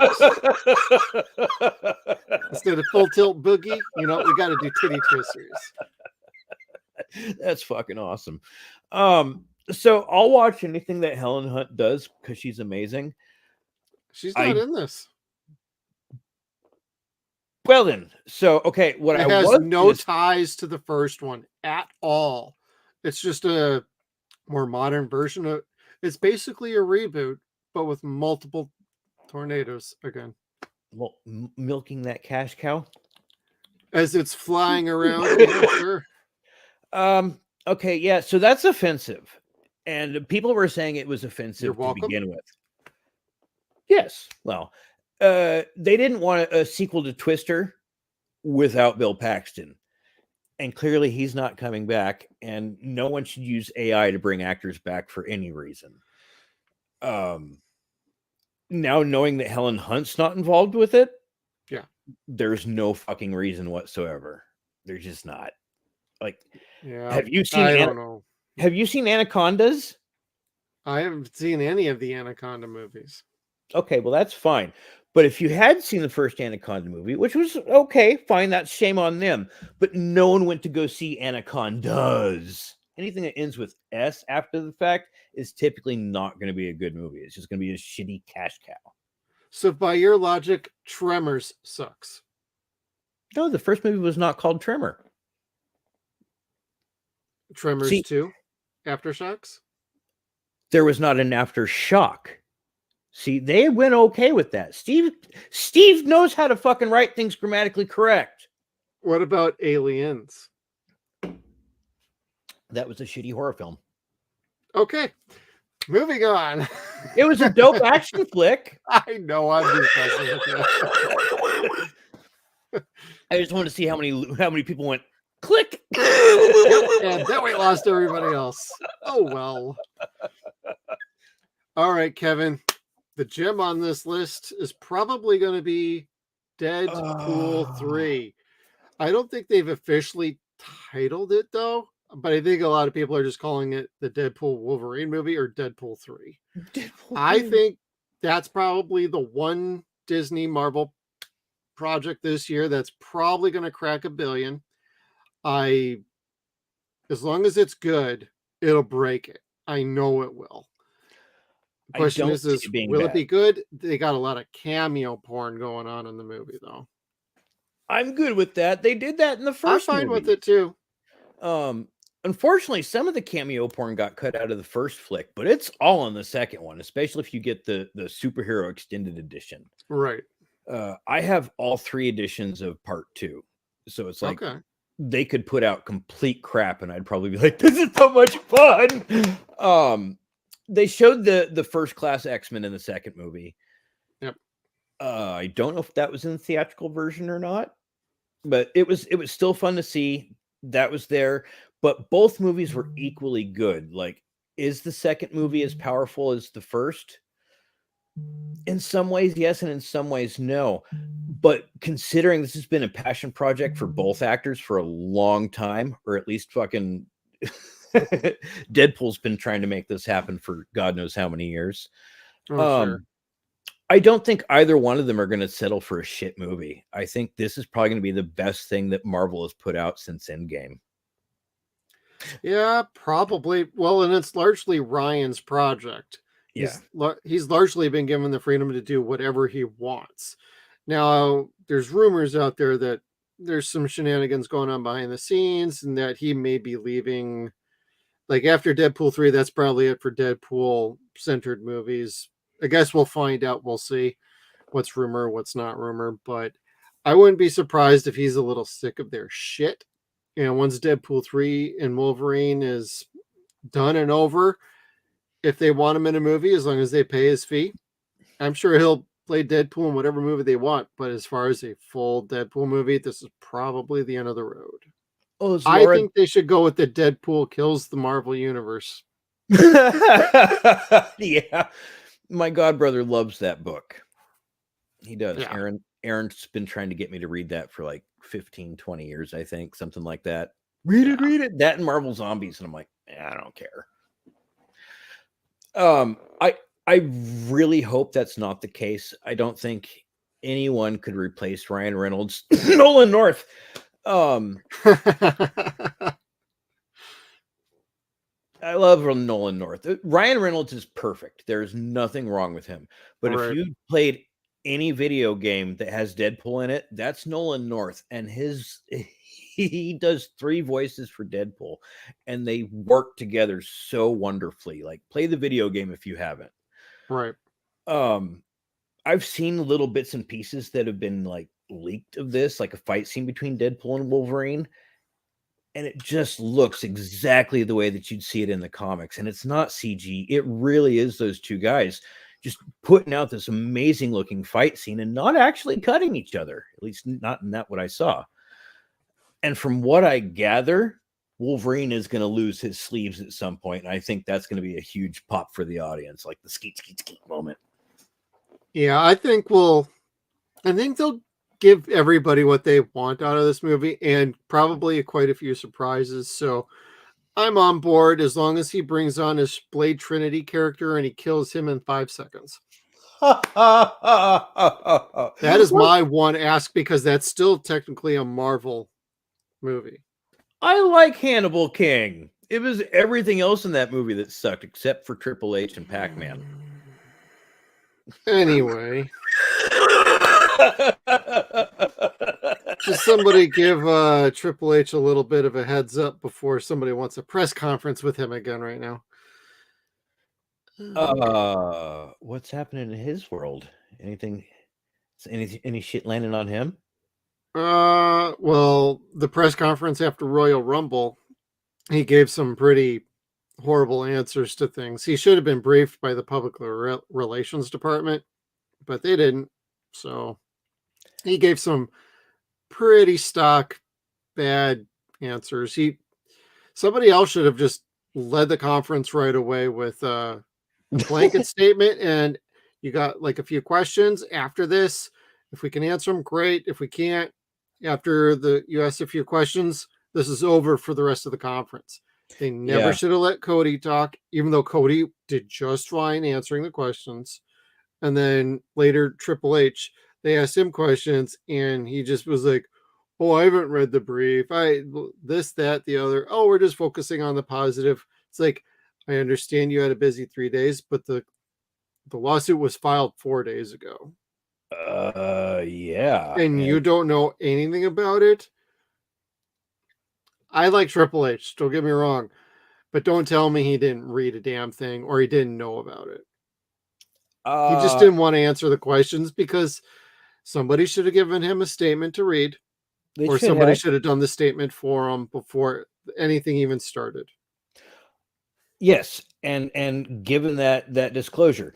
Instead of Full Tilt Boogie, we got to do Titty Twisters. That's fucking awesome. So I'll watch anything that Helen Hunt does because she's amazing. She's not in this. Well then, so okay, what It I has was no ties to the first one at all. It's just a more modern version of. It's basically a reboot, but with multiple tornadoes again. well, milking that cash cow. As it's flying around. Yeah, sure. Okay, yeah, so that's offensive. And people were saying it was offensive You're to welcome. begin with. Yes. Well, they didn't want a sequel to Twister without Bill Paxton. And clearly he's not coming back, and no one should use AI to bring actors back for any reason. Now knowing that Helen Hunt's not involved with it, yeah, there's no fucking reason whatsoever. There's just not. Like, yeah. have you seen? I don't know. Have you seen Anacondas? I haven't seen any of the Anaconda movies. Okay, well that's fine. But if you had seen the first Anaconda movie, which was okay, fine, that's shame on them. But no one went to go see Anacondas. Anything that ends with S after the fact is typically not going to be a good movie. It's just going to be a shitty cash cow. So by your logic, Tremors sucks. No, the first movie was not called Tremor. Tremors 2? Aftershocks? There was not an aftershock. See, they went okay with that. Steve knows how to fucking write things grammatically correct. What about Aliens? That was a shitty horror film. Okay, moving on. It was a dope action flick. I know, I'm just messing with you. I just wanted to see how many people went click. And then we lost everybody else. Oh well. All right, Kevin. The gem on this list is probably going to be Deadpool 3. I don't think they've officially titled it though, but I think a lot of people are just calling it the Deadpool Wolverine movie or Deadpool 3. I think that's probably the one Disney Marvel project this year that's probably going to crack $1 billion. As long as it's good, it'll break it. I know it will. The question is will it be good? They got a lot of cameo porn going on in the movie, though. I'm good with that. They did that in the first movie. I'm fine with it, too. Unfortunately, some of the cameo porn got cut out of the first flick, but it's all in the second one, especially if you get the superhero extended edition. Right. I have all 3 editions of part 2. So it's like they could put out complete crap and I'd probably be like, this is so much fun. They showed the First Class X-Men in the second movie. Yep. I don't know if that was in the theatrical version or not, but it was still fun to see. That was there, but both movies were equally good. Like, is the second movie as powerful as the first? In some ways, yes, and in some ways, no. But considering this has been a passion project for both actors for a long time, or at least fucking Deadpool's been trying to make this happen for God knows how many years. Sure. I don't think either one of them are going to settle for a shit movie. I think this is probably going to be the best thing that Marvel has put out since Endgame. Yeah, probably. Well, and it's largely Ryan's project. Yeah. He's largely been given the freedom to do whatever he wants. Now, there's rumors out there that there's some shenanigans going on behind the scenes and that he may be leaving. Like, after Deadpool 3, that's probably it for Deadpool-centered movies. I guess we'll find out. We'll see what's rumor, what's not rumor. But I wouldn't be surprised if he's a little sick of their shit. And once Deadpool 3 and Wolverine is done and over, if they want him in a movie, as long as they pay his fee, I'm sure he'll play Deadpool in whatever movie they want. But as far as a full Deadpool movie, this is probably the end of the road. Oh, I think they should go with the Deadpool kills the Marvel Universe. Yeah. My godbrother loves that book. He does. Yeah. Aaron's been trying to get me to read that for like 15, 20 years, I think. Something like that. Read it. That and Marvel Zombies. And I'm like, I don't care. I really hope that's not the case. I don't think anyone could replace Ryan Reynolds. Nolan North. I love Nolan North. Ryan Reynolds is perfect. There's nothing wrong with him. But if Right. you played any video game that has Deadpool in it, that's Nolan North. And he does 3 voices for Deadpool, and they work together so wonderfully. Like, play the video game if you haven't. Right. I've seen little bits and pieces that have been like leaked of this, like a fight scene between Deadpool and Wolverine. And it just looks exactly the way that you'd see it in the comics. And it's not CG. It really is those 2 guys just putting out this amazing looking fight scene and not actually cutting each other, at least not in that what I saw. And from what I gather, Wolverine is going to lose his sleeves at some point. And I think that's going to be a huge pop for the audience, like the skeet, skeet, skeet moment. Yeah, I think they'll give everybody what they want out of this movie, and probably quite a few surprises. So I'm on board as long as he brings on his Blade Trinity character and he kills him in 5 seconds. That is my one ask, because that's still technically a Marvel movie. I like Hannibal King. It was everything else in that movie that sucked, except for Triple H and Pac-Man. Anyway, just somebody give Triple H a little bit of a heads up before somebody wants a press conference with him again right now. What's happening in his world? Anything? Any shit landing on him? Well, the press conference after Royal Rumble, he gave some pretty horrible answers to things. He should have been briefed by the public relations department, but they didn't. So he gave some pretty stock bad answers. Somebody else should have just led the conference right away with a blanket statement, and you got like a few questions after this. If we can answer them, great. If we can't, after you ask a few questions, this is over for the rest of the conference. They never should have let Cody talk, even though Cody did just fine answering the questions. And then later, Triple H, they asked him questions, and he just was like, "Oh, I haven't read the brief. This, that, the other. Oh, we're just focusing on the positive." It's like, I understand you had a busy 3 days, but the lawsuit was filed 4 days ago. Yeah. And you don't know anything about it. I like Triple H, don't get me wrong, but don't tell me he didn't read a damn thing or he didn't know about it. He just didn't want to answer the questions, because somebody should have given him a statement to read, or somebody should have done the statement for him before anything even started. Yes, and given that disclosure,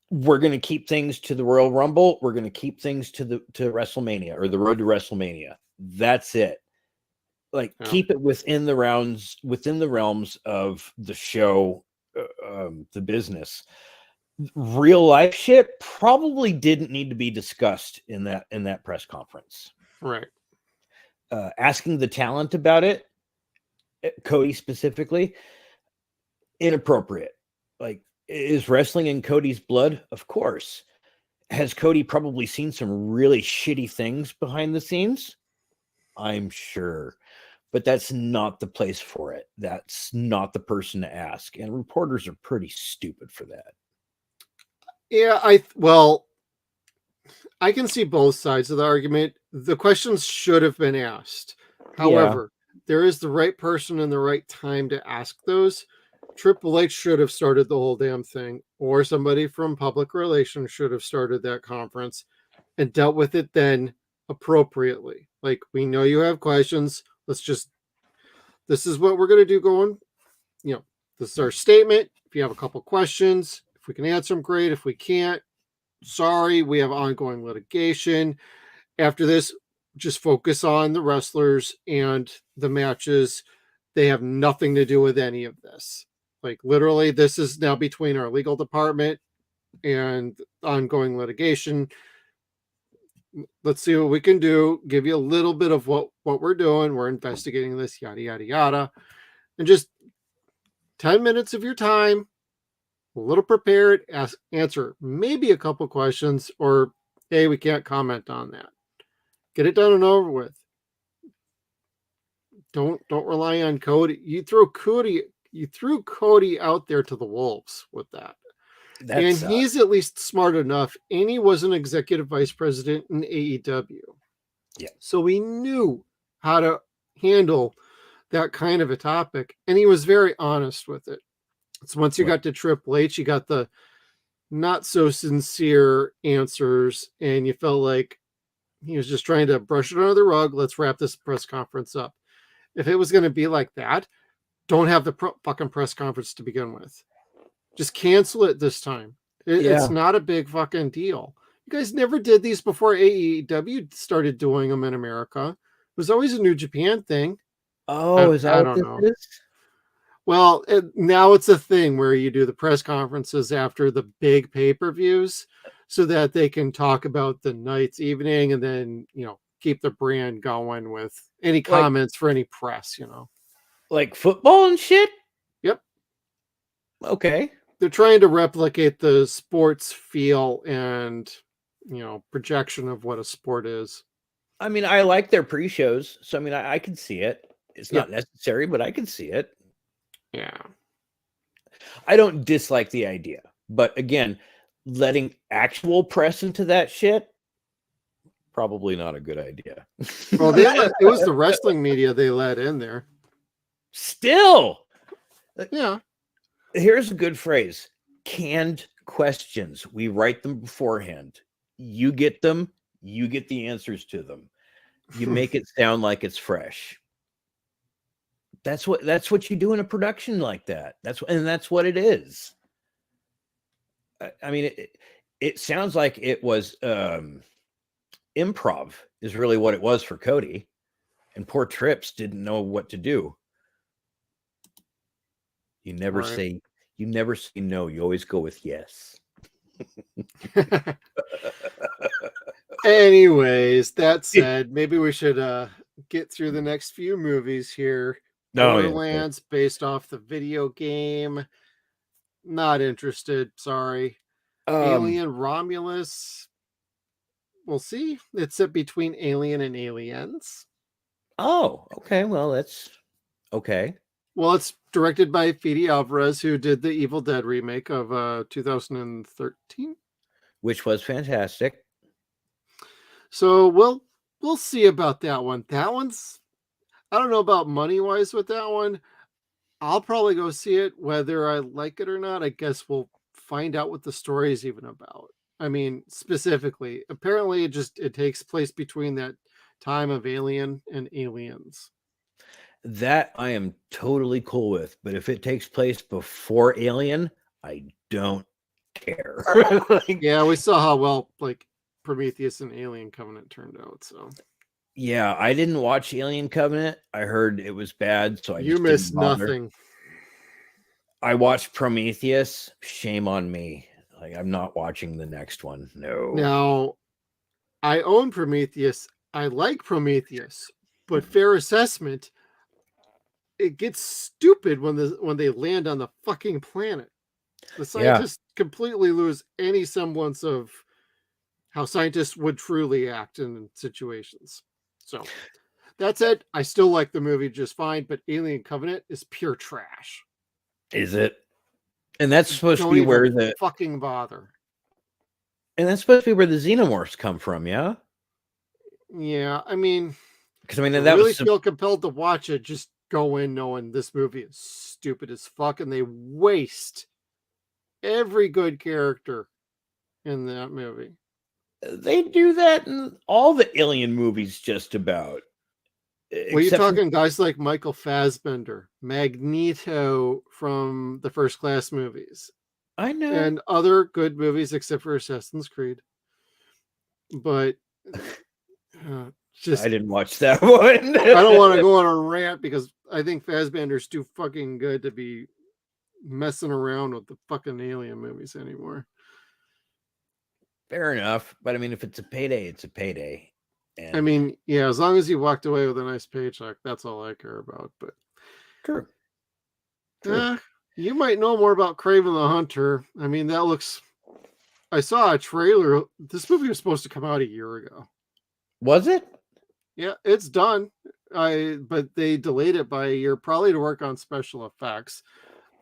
we're going to keep things to the Royal Rumble. We're going to keep things to WrestleMania, or the road to WrestleMania. That's it. Like, keep it within the realms of the show, the business. Real life shit probably didn't need to be discussed in that press conference. Right. Asking the talent about it, Cody specifically, inappropriate. Like, is wrestling in Cody's blood? Of course. Has Cody probably seen some really shitty things behind the scenes? I'm sure. But that's not the place for it. That's not the person to ask. And reporters are pretty stupid for that. Yeah, I can see both sides of the argument. The questions should have been asked. However, there is the right person and the right time to ask those. Triple H should have started the whole damn thing, or somebody from public relations should have started that conference and dealt with it then appropriately. Like, we know you have questions. This is what we're going to do going. This is our statement. If you have a couple questions, if we can answer them, great. If we can't, sorry, we have ongoing litigation. After this, just focus on the wrestlers and the matches. They have nothing to do with any of this. Like, literally, this is now between our legal department and ongoing litigation. Let's see what we can do. Give you a little bit of what we're doing. We're investigating this, yada, yada, yada. And just 10 minutes of your time, a little prepared, answer maybe a couple questions, or, hey, we can't comment on that. Get it done and over with. Don't rely on Cody. You throw Cody you threw Cody out there to the wolves with that. And That's he's at least smart enough, and he was an executive vice president in AEW. Yeah. So he knew how to handle that kind of a topic, and he was very honest with it. So once you got to Triple H, you got the not so sincere answers, and you felt like he was just trying to brush it under the rug. Let's wrap this press conference up. If it was going to be like that, don't have the fucking press conference to begin with. Just cancel it this time. It's not a big fucking deal. You guys never did these before AEW started doing them in America. It was always a New Japan thing. Oh, is that I what don't this know. is? Well, now it's a thing where you do the press conferences after the big pay-per-views so that they can talk about the night's evening and then, keep the brand going with any comments for any press, Like football and shit? Yep. Okay. They're trying to replicate the sports feel and, projection of what a sport is. I mean, I like their pre-shows, so I mean, I can see it. It's not necessary, but I can see it. Yeah. I don't dislike the idea, but again, letting actual press into that shit, probably not a good idea. Well, it was the wrestling media they let in there. Still. Yeah. Here's a good phrase. Canned questions. We write them beforehand. You get them. You get the answers to them. You make it sound like it's fresh. That's what you do in a production like that. That's what it is. I mean, it sounds like it was improv is really what it was for Cody, and poor Trips didn't know what to do. You never say no. You always go with yes. Anyways, that said, maybe we should get through the next few movies here. Borderlands, based off the video game. Not interested. Sorry. Alien Romulus. We'll see. It's set between Alien and Aliens. Oh, okay. Well, that's okay. Well, it's directed by Fede Alvarez, who did the Evil Dead remake of 2013, which was fantastic. So we'll see about that one. That one's, I don't know about money wise with that one. I'll probably go see it whether I like it or not. I guess we'll find out what the story is even about. I mean, specifically, apparently it takes place between that time of Alien and Aliens. That I am totally cool with, but if it takes place before Alien, I don't care. Yeah, we saw how well Prometheus and Alien Covenant turned out. So yeah, I didn't watch Alien Covenant. I heard it was bad, so you missed nothing. I watched Prometheus. Shame on me. I'm not watching the next one. No. Now, I own Prometheus. I like Prometheus, but fair assessment, it gets stupid when they land on the fucking planet. The scientists completely lose any semblance of how scientists would truly act in situations. So that said, I still like the movie just fine, but Alien Covenant is pure trash. Is it? And that's supposed to be where the fucking bother. And that's supposed to be where the xenomorphs come from, yeah? Yeah, I mean, because I mean, that really feel compelled to watch it. Just go in knowing this movie is stupid as fuck, and they waste every good character in that movie. They do that in all the Alien movies, just about. Well, you're talking guys like Michael Fassbender, Magneto from the First Class movies. I know. And other good movies, except for Assassin's Creed. But I didn't watch that one. I don't want to go on a rant because I think Fassbender's too fucking good to be messing around with the fucking Alien movies anymore. Fair enough. But I mean, if it's a payday, it's a payday. And I mean, yeah, as long as you walked away with a nice paycheck, that's all I care about. But true. You might know more about Kraven the Hunter. I mean, that looks. I saw a trailer. This movie was supposed to come out a year ago. Was it? Yeah, it's done. but they delayed it by a year, probably to work on special effects.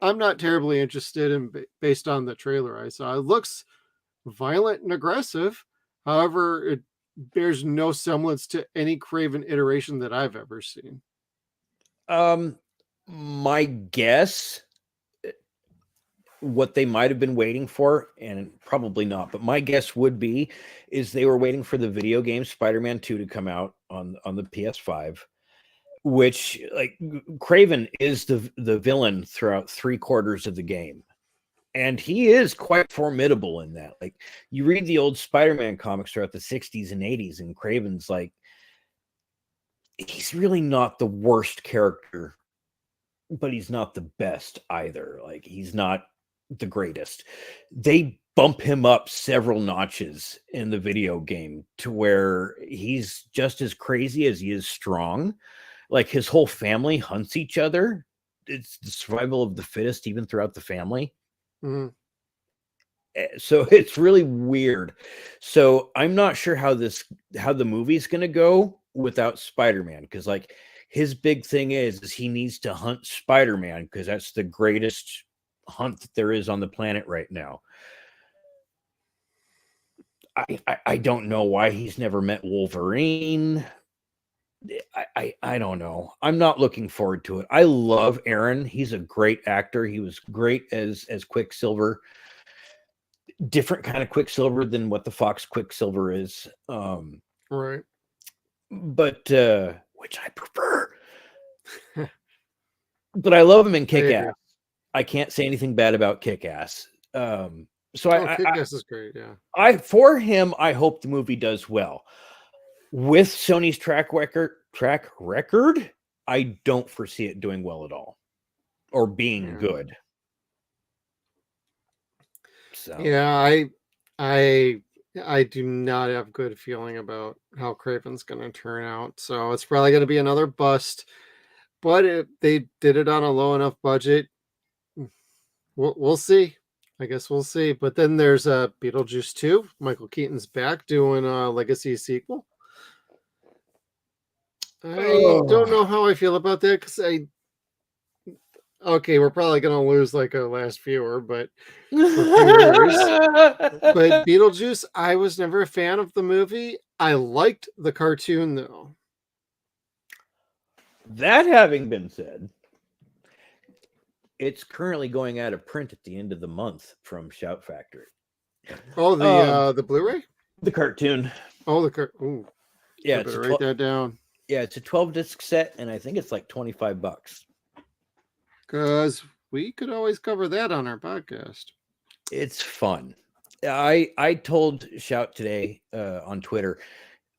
I'm not terribly interested in based on the trailer I saw. It looks violent and aggressive. However, it bears no semblance to any Craven iteration that I've ever seen. My guess, what they might have been waiting for, and probably not, but my guess would be, is they were waiting for the video game Spider-Man 2 to come out on the PS5, which, like, Craven is the villain throughout 3/4 of the game. And he is quite formidable in that. Like, you read the old Spider-Man comics throughout the 60s and 80s, and Craven's like, he's really not the worst character, but he's not the best either. Like, he's not the greatest. They bump him up several notches in the video game to where he's just as crazy as he is strong. Like, his whole family hunts each other. It's the survival of the fittest, even throughout the family. Mhm. So it's really weird. So I'm not sure how the movie's gonna go without Spider-Man, because, like, his big thing is he needs to hunt Spider-Man because that's the greatest hunt that there is on the planet right now. I don't know why he's never met Wolverine. I don't know. I'm not looking forward to it. I love Aaron. He's a great actor. He was great as Quicksilver. Different kind of Quicksilver than what the Fox Quicksilver is. Right. But which I prefer. But I love him in Kick-Ass. I can't say anything bad about Kick-Ass. So Kick-Ass is great, yeah. For him, I hope the movie does well. With Sony's track record, I don't foresee it doing well at all, or being good. So yeah, I do not have good feeling about how Craven's going to turn out. So it's probably going to be another bust. But they did it on a low enough budget. We'll see. I guess we'll see. But then there's Beetlejuice 2. Michael Keaton's back doing a Legacy sequel. I don't know how I feel about that because okay, we're probably gonna lose like a last viewer, but but Beetlejuice, I was never a fan of the movie. I liked the cartoon though. That having been said, it's currently going out of print at the end of the month from Shout Factory. Oh, the Blu-ray? The cartoon. Oh, ooh. Yeah, I better write that down. Yeah, it's a 12-disc set, and I think it's like $25. Because we could always cover that on our podcast. It's fun. I told Shout today on Twitter,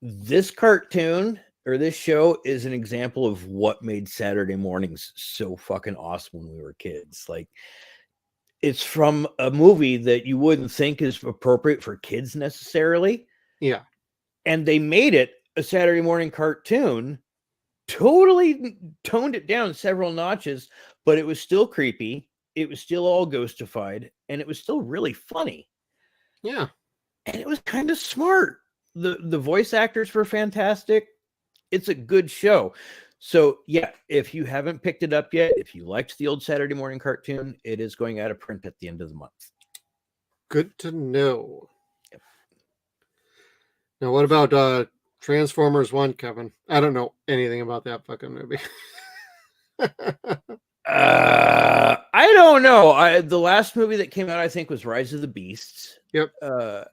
this cartoon or this show is an example of what made Saturday mornings so fucking awesome when we were kids. Like, it's from a movie that you wouldn't think is appropriate for kids necessarily. Yeah. And they made it a Saturday morning cartoon, totally toned it down several notches, but it was still creepy. It was still all ghostified, and it was still really funny. Yeah. And it was kind of smart. The voice actors were fantastic. It's a good show. So yeah, if you haven't picked it up yet, if you liked the old Saturday morning cartoon, it is going out of print at the end of the month. Good to know. Yep. Now, what about Transformers 1, Kevin? I don't know anything about that fucking movie. I don't know. The last movie that came out, I think, was Rise of the Beasts. Yep.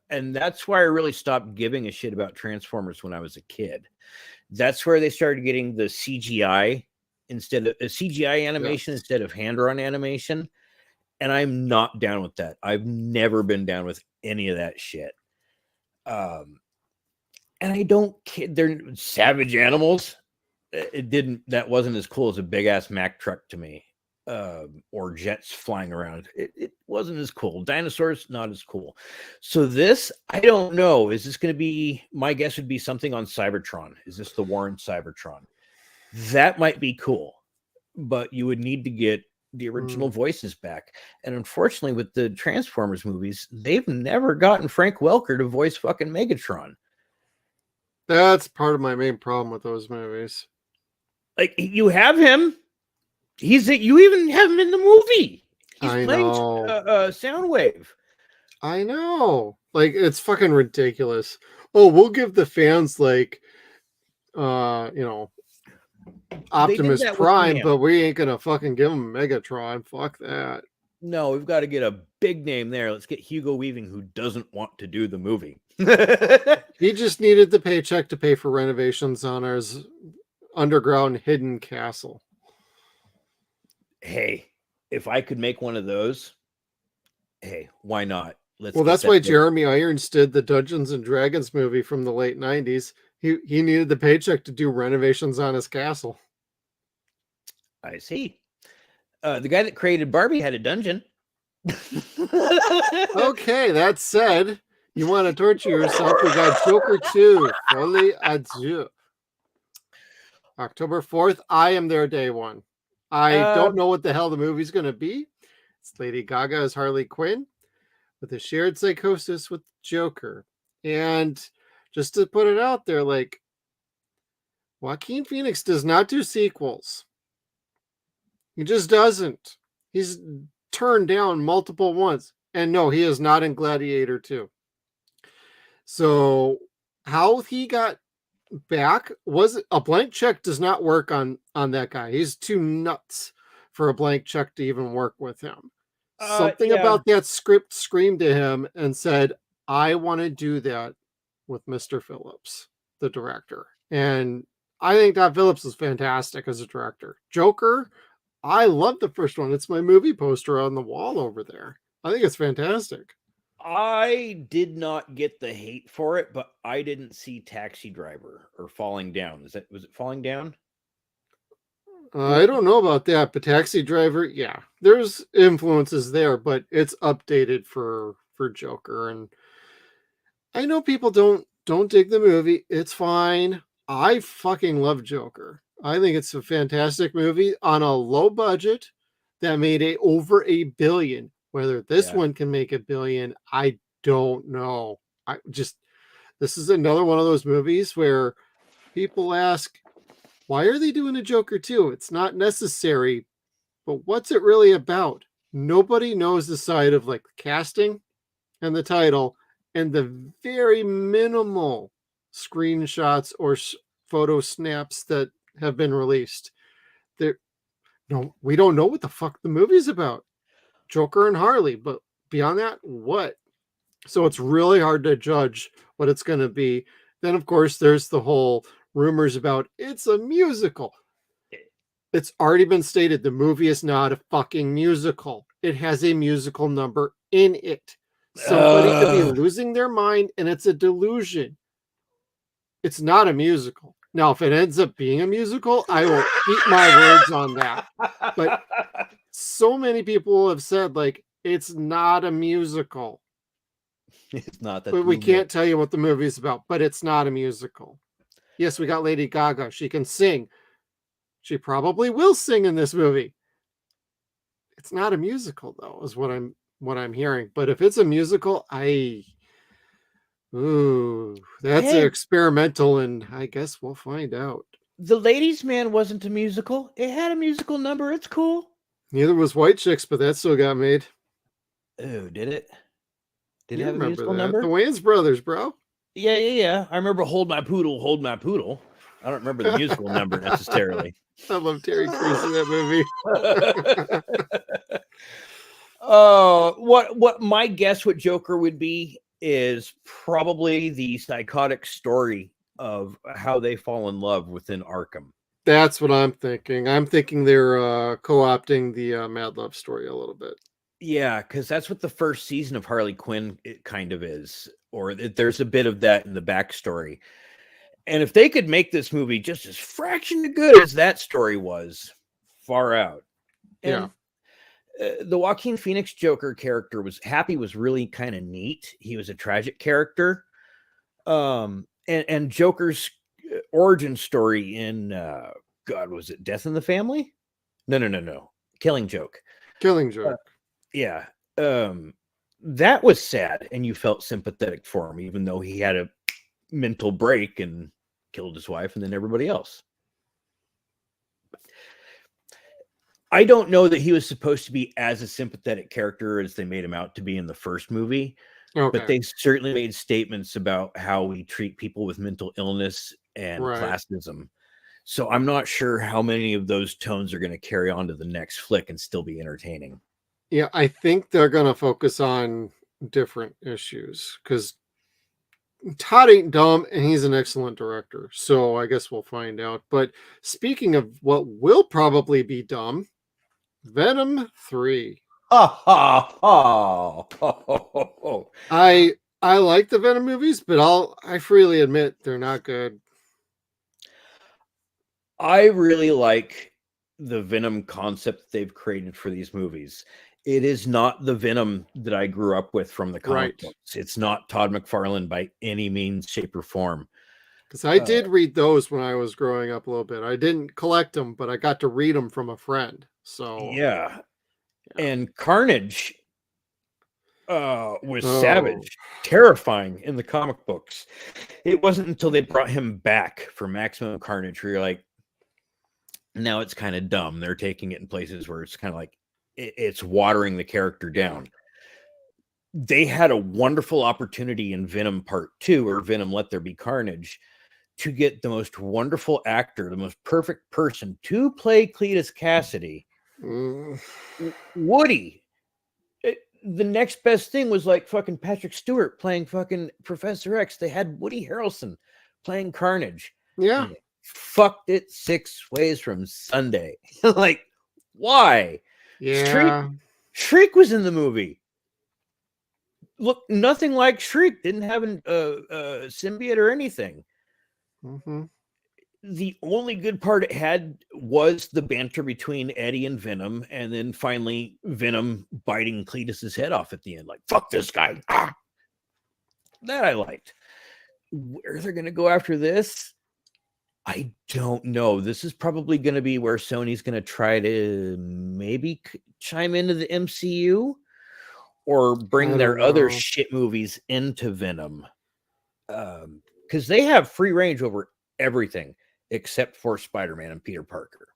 And that's why I really stopped giving a shit about Transformers when I was a kid. That's where they started getting the CGI instead of CGI animation instead of hand-drawn animation. And I'm not down with that. I've never been down with any of that shit. And I don't kid. They're savage animals. That wasn't as cool as a big ass Mack truck to me, or jets flying around. It wasn't as cool. Dinosaurs, not as cool. So this, I don't know. Is this going to be? My guess would be something on Cybertron. Is this the Warren Cybertron? That might be cool, but you would need to get the original voices back. And unfortunately, with the Transformers movies, they've never gotten Frank Welker to voice fucking Megatron. That's part of my main problem with those movies. Like you have him. You even have him in the movie. He's I playing know. Soundwave. I know. Like, it's fucking ridiculous. Oh, we'll give the fans like Optimus that with Prime, Ham. but we ain't gonna fucking give him Megatron. Fuck that. No, we've got to get a big name there. Let's get Hugo Weaving, who doesn't want to do the movie. He just needed the paycheck to pay for renovations on his underground hidden castle. Hey, if I could make one of those, hey, why not? Well, that's why Jeremy Irons did the Dungeons and Dragons movie from the late 90s. He needed the paycheck to do renovations on his castle. I see. The guy that created Barbie had a dungeon. Okay, that said, you want to torture yourself, we got Joker 2, Folie à Deux. October 4th, I am there day one. I don't know what the hell the movie's going to be. It's Lady Gaga as Harley Quinn with a shared psychosis with Joker. And just to put it out there, like, Joaquin Phoenix does not do sequels. He just doesn't. He's turned down multiple ones. And no, he is not in Gladiator 2. So how he got back was a blank check does not work on that guy. He's too nuts for a blank check to even work with him. Something about that script screamed to him and said, I want to do that with Mr. Phillips, the director. And I think Todd Phillips is fantastic as a director. Joker, I love the first one. It's my movie poster on the wall over there. I think it's fantastic. I did not get the hate for it, but I didn't see Taxi Driver or Falling Down. Was it Falling Down? I don't know about that, but Taxi Driver, yeah, there's influences there, but it's updated for Joker. And I know people don't dig the movie. It's fine. I fucking love Joker. I think it's a fantastic movie on a low budget that made over $1 billion. Whether this one can make $1 billion, I don't know. This is another one of those movies where people ask, why are they doing a Joker 2? It's not necessary, but what's it really about? Nobody knows the side of like the casting and the title and the very minimal screenshots or photo snaps that have been released. We don't know what the fuck the movie's about. Joker and Harley, but beyond that, what? So it's really hard to judge what it's going to be. Then, of course, there's the whole rumors about it's a musical. It's already been stated the movie is not a fucking musical. It has a musical number in it. Somebody could be losing their mind, and it's a delusion. It's not a musical. Now, if it ends up being a musical, I will eat my words on that. But so many people have said, like, it's not a musical. It's not that. But we can't tell you what the movie's about, but it's not a musical. Yes, we got Lady Gaga. She can sing. She probably will sing in this movie. It's not a musical, though, is what I'm hearing. But if it's a musical, that's experimental, and I guess we'll find out. The Ladies' Man wasn't a musical. It had a musical number. It's cool. Neither was White Chicks, but that still got made. Oh, did it? Did You it have a musical that. number? The Wayans Brothers, bro. Yeah. I remember Hold My Poodle, Hold My Poodle. I don't remember the musical number necessarily. I love Terry Crews in that movie. What my guess what Joker would be is probably the psychotic story of how they fall in love within Arkham. That's what I'm thinking. I'm thinking they're co-opting the Mad Love story a little bit. Yeah, because that's what the first season of Harley Quinn it kind of is, or there's a bit of that in the backstory. And if they could make this movie just as fraction of good as that story was, far out. And the Joaquin Phoenix Joker character was really kind of neat. He was a tragic character. And Joker's origin story in God, was it Death in the Family? No. Killing Joke. Yeah. That was sad, and you felt sympathetic for him, even though he had a mental break and killed his wife and then everybody else. I don't know that he was supposed to be as a sympathetic character as they made him out to be in the first movie, but they certainly made statements about how we treat people with mental illness and classism. So I'm not sure how many of those tones are going to carry on to the next flick and still be entertaining. Yeah, I think they're going to focus on different issues because Todd ain't dumb and he's an excellent director. So I guess we'll find out. But speaking of what will probably be dumb, Venom 3. I like the Venom movies, but I freely admit they're not good. I really like the Venom concept they've created for these movies. It is not the Venom that I grew up with from the comic books. It's not Todd McFarlane by any means, shape, or form. Because I did read those when I was growing up a little bit. I didn't collect them, but I got to read them from a friend. So yeah. And Carnage was savage, terrifying in the comic books. It wasn't until they brought him back for Maximum Carnage where you're like, now it's kind of dumb. They're taking it in places where it's kind of like it's watering the character down. They had a wonderful opportunity in Venom Part 2 or Venom Let There Be Carnage to get the most wonderful actor, the most perfect person to play Cletus Cassidy. Woody. The next best thing was like fucking Patrick Stewart playing fucking Professor X. They had Woody Harrelson playing Carnage. Yeah. Fucked it 6 ways from Sunday. Like, why? Yeah. Shriek was in the movie. Look, nothing like Shriek. Didn't have a symbiote or anything. The only good part it had was the banter between Eddie and Venom, and then finally Venom biting Cletus's head off at the end. Like, fuck this guy. Ah! That I liked. Where they're going to go after this, I don't know. This is probably going to be where Sony's going to try to maybe chime into the MCU or bring their other shit movies into Venom. Because they have free range over everything except for Spider-Man and Peter Parker.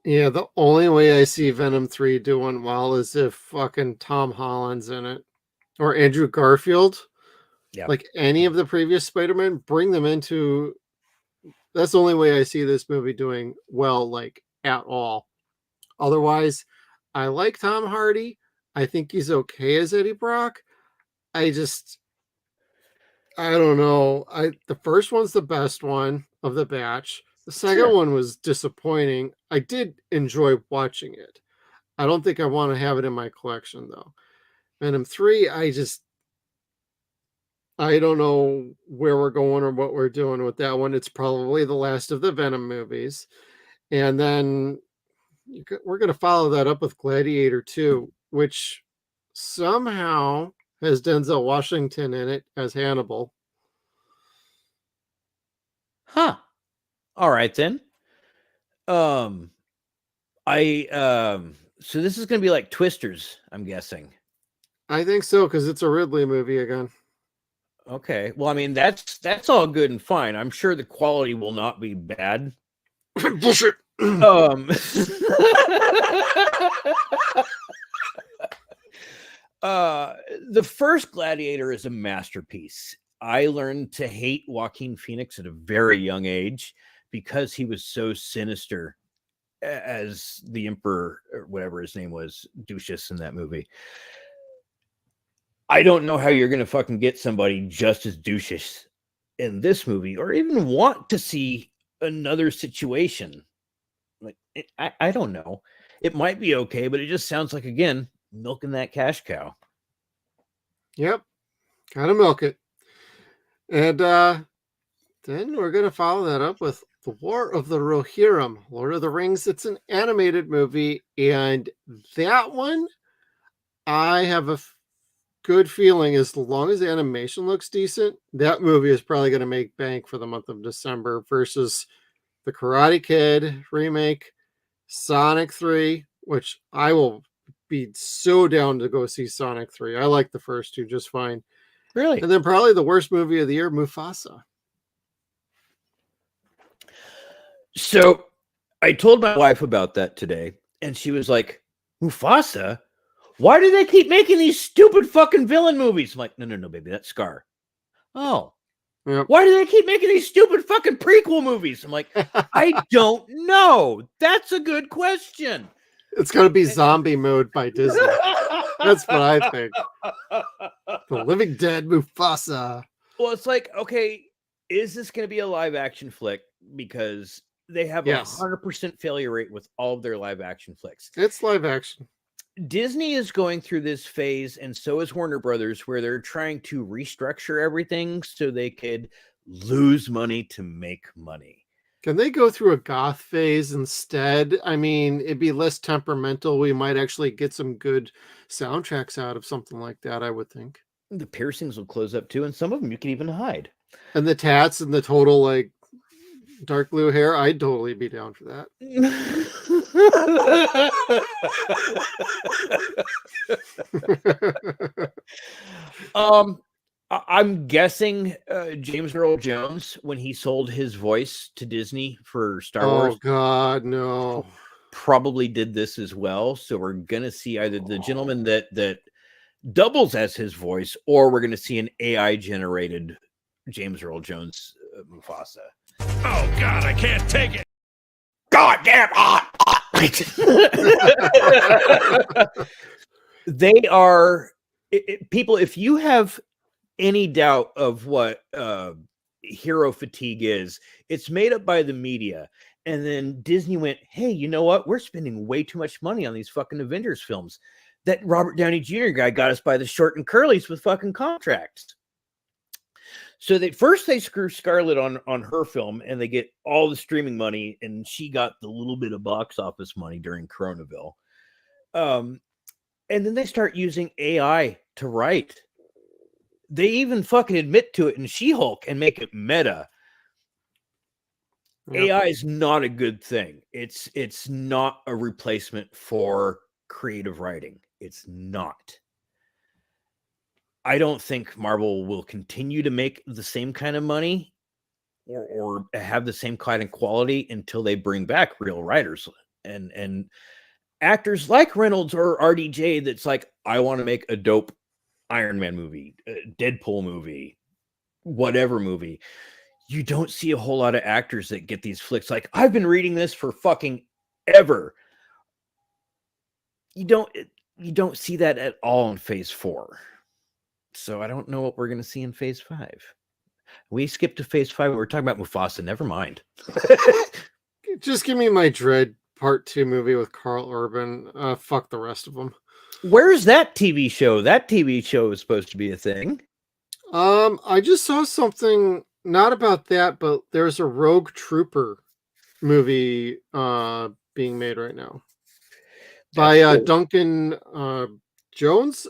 Yeah, the only way I see Venom 3 doing well is if fucking Tom Holland's in it. Or Andrew Garfield. Yeah. Like any of the previous Spider-Man, bring them into... That's the only way I see this movie doing well, like, at all. Otherwise, I like Tom Hardy. I think he's okay as Eddie Brock. I don't know. The first one's the best one of the batch. The second one was disappointing. I did enjoy watching it. I don't think I want to have it in my collection, though. Venom 3, I don't know where we're going or what we're doing with that one. It's probably the last of the Venom movies. And then we're going to follow that up with Gladiator 2, which somehow has Denzel Washington in it as Hannibal. Huh. All right, then. So this is going to be like Twisters, I'm guessing. I think so, because it's a Ridley movie again. Okay. Well, I mean, that's all good and fine. I'm sure the quality will not be bad. Bullshit. The first Gladiator is a masterpiece. I learned to hate Joaquin Phoenix at a very young age because he was so sinister as the Emperor, or whatever his name was, Ducius in that movie. I don't know how you're going to fucking get somebody just as douchish in this movie or even want to see another situation. Like, I don't know. It might be okay, but it just sounds like, again, milking that cash cow. Yep. Gotta milk it. And then we're going to follow that up with The War of the Rohirrim, Lord of the Rings. It's an animated movie, and that one, I have a good feeling as long as the animation looks decent, that movie is probably going to make bank for the month of December versus the Karate Kid remake, Sonic 3, which I will be so down to go see Sonic 3. I like the first two just fine. Really? And then probably the worst movie of the year, Mufasa. So I told my wife about that today, and she was like, Mufasa? Why do they keep making these stupid fucking villain movies? I'm like, no, baby, that's Scar. Oh. Yep. Why do they keep making these stupid fucking prequel movies? I'm like, I don't know. That's a good question. It's going to be zombie mode by Disney. That's what I think. The Living Dead Mufasa. Well, it's like, okay, is this going to be a live action flick? Because they have a 100% failure rate with all of their live action flicks. It's live action. Disney is going through this phase, and so is Warner Brothers, where they're trying to restructure everything so they could lose money to make money. Can they go through a goth phase instead? I mean, it'd be less temperamental. We might actually get some good soundtracks out of something like that, I would think. The piercings will close up too, and some of them you can even hide. And the tats and the total, like, dark blue hair, I'd totally be down for that. I'm guessing James Earl Jones, when he sold his voice to Disney for Star Wars, God, no, probably did this as well. So we're gonna see either the gentleman that doubles as his voice, or we're gonna see an AI generated James Earl Jones Mufasa. Oh God, I can't take it. God damn hot. They are people. If you have any doubt of what hero fatigue is, it's made up by the media. And then Disney went, hey, you know what? We're spending way too much money on these fucking Avengers films. That Robert Downey Jr. guy got us by the short and curlies with fucking contracts. So they screw Scarlett on her film, and they get all the streaming money, and she got the little bit of box office money during Coronaville. And then they start using AI to write. They even fucking admit to it in She-Hulk and make it meta. Yep. AI is not a good thing. It's not a replacement for creative writing. It's not. I don't think Marvel will continue to make the same kind of money or have the same kind of quality until they bring back real writers and actors like Reynolds or RDJ that's like, I want to make a dope Iron Man movie, Deadpool movie, whatever movie. You don't see a whole lot of actors that get these flicks. Like, I've been reading this for fucking ever. You don't see that at all in Phase 4. So I don't know what we're going to see in Phase 5. We skipped to Phase 5. We were talking about Mufasa. Never mind. Just give me my Dread Part 2 movie with Carl Urban. Fuck the rest of them. Where's that TV show? That TV show is supposed to be a thing. I just saw something, not about that, but there's a Rogue Trooper movie being made right now. By cool. Duncan Jones.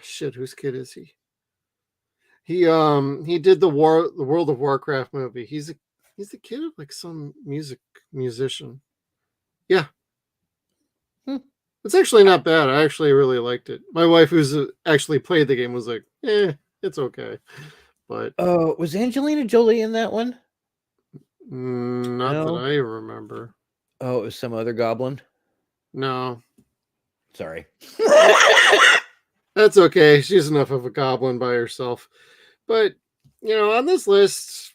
Shit, whose kid is he? He did the World of Warcraft movie. He's a kid of like some musician. Yeah. It's actually not bad. I actually really liked it. My wife, who's actually played the game, was like, it's okay. But was Angelina Jolie in that one? Not that I remember. Oh, it was some other goblin? No. Sorry. That's okay. She's enough of a goblin by herself. But, on this list,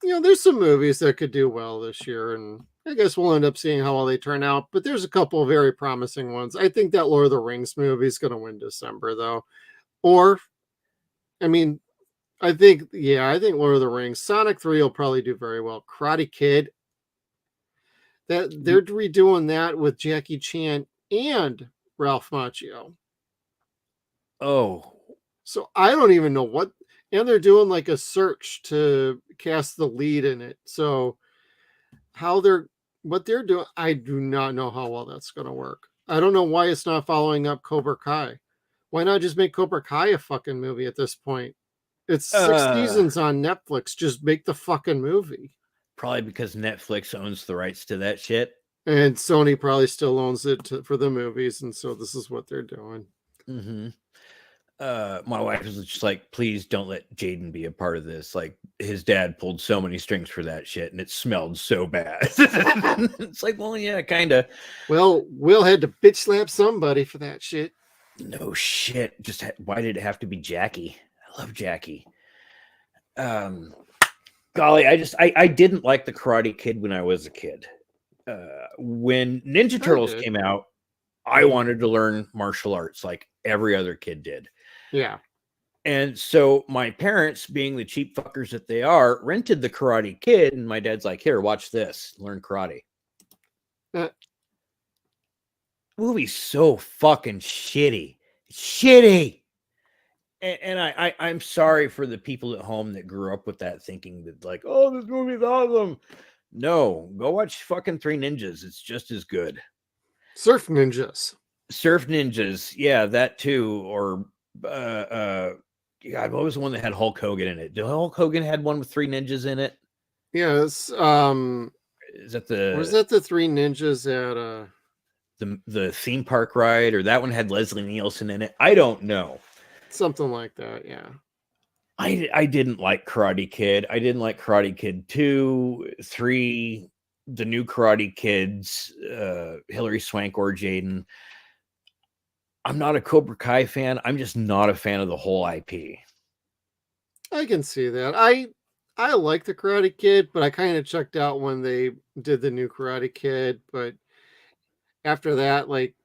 there's some movies that could do well this year, and I guess we'll end up seeing how well they turn out. But there's a couple of very promising ones. I think that Lord of the Rings movie is going to win December, though. Or, I think Lord of the Rings. Sonic 3 will probably do very well. Karate Kid. That they're redoing that with Jackie Chan and Ralph Macchio. Oh. So I don't even know what, and they're doing like a search to cast the lead in it. So what they're doing, I do not know how well that's going to work. I don't know why it's not following up Cobra Kai. Why not just make Cobra Kai a fucking movie at this point? It's 6 seasons on Netflix. Just make the fucking movie. Probably because Netflix owns the rights to that shit. And Sony probably still owns it for the movies. And so this is what they're doing. Mm-hmm. My wife was just like, please don't let Jaden be a part of this. Like, his dad pulled so many strings for that shit, and it smelled so bad. It's like, well, yeah, kind of. Well, Will had to bitch slap somebody for that shit. No shit. Just why did it have to be Jackie? I love Jackie. Golly, I didn't like the Karate Kid when I was a kid. When Ninja Turtles came out, I wanted to learn martial arts like every other kid did. Yeah. And so my parents, being the cheap fuckers that they are, rented the Karate Kid, and my dad's like, "Here, watch this, learn karate." Movie's so fucking shitty. And I'm sorry for the people at home that grew up with that thinking that like, oh, this movie's awesome. No, go watch fucking Three Ninjas. It's just as good. Surf Ninjas. Yeah, that too. Or God, what was the one that had Hulk Hogan in it? Did Hulk Hogan had one with Three Ninjas in it? Yes. Is that was that the Three Ninjas at the theme park ride, or that one had Leslie Nielsen in it? I don't know. Something like that, yeah. I didn't like Karate Kid. I didn't like Karate Kid 2, 3, the new Karate Kids, Hilary Swank or Jaden. I'm not a Cobra Kai fan. I'm just not a fan of the whole IP. I can see that. I like the Karate Kid, but I kind of checked out when they did the new Karate Kid. But after that, like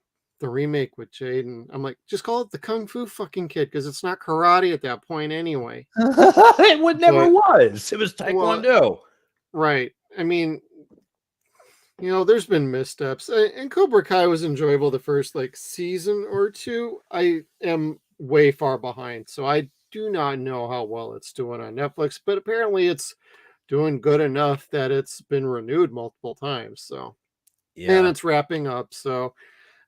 the remake with Jaden, I'm like, just call it the Kung Fu fucking Kid because it's not karate at that point anyway. It never was. It was Taekwondo. Well, right. I mean, there's been missteps, and Cobra Kai was enjoyable the first like season or two. I am way far behind, so I do not know how well it's doing on Netflix, but apparently it's doing good enough that it's been renewed multiple times. So, yeah, and it's wrapping up. So,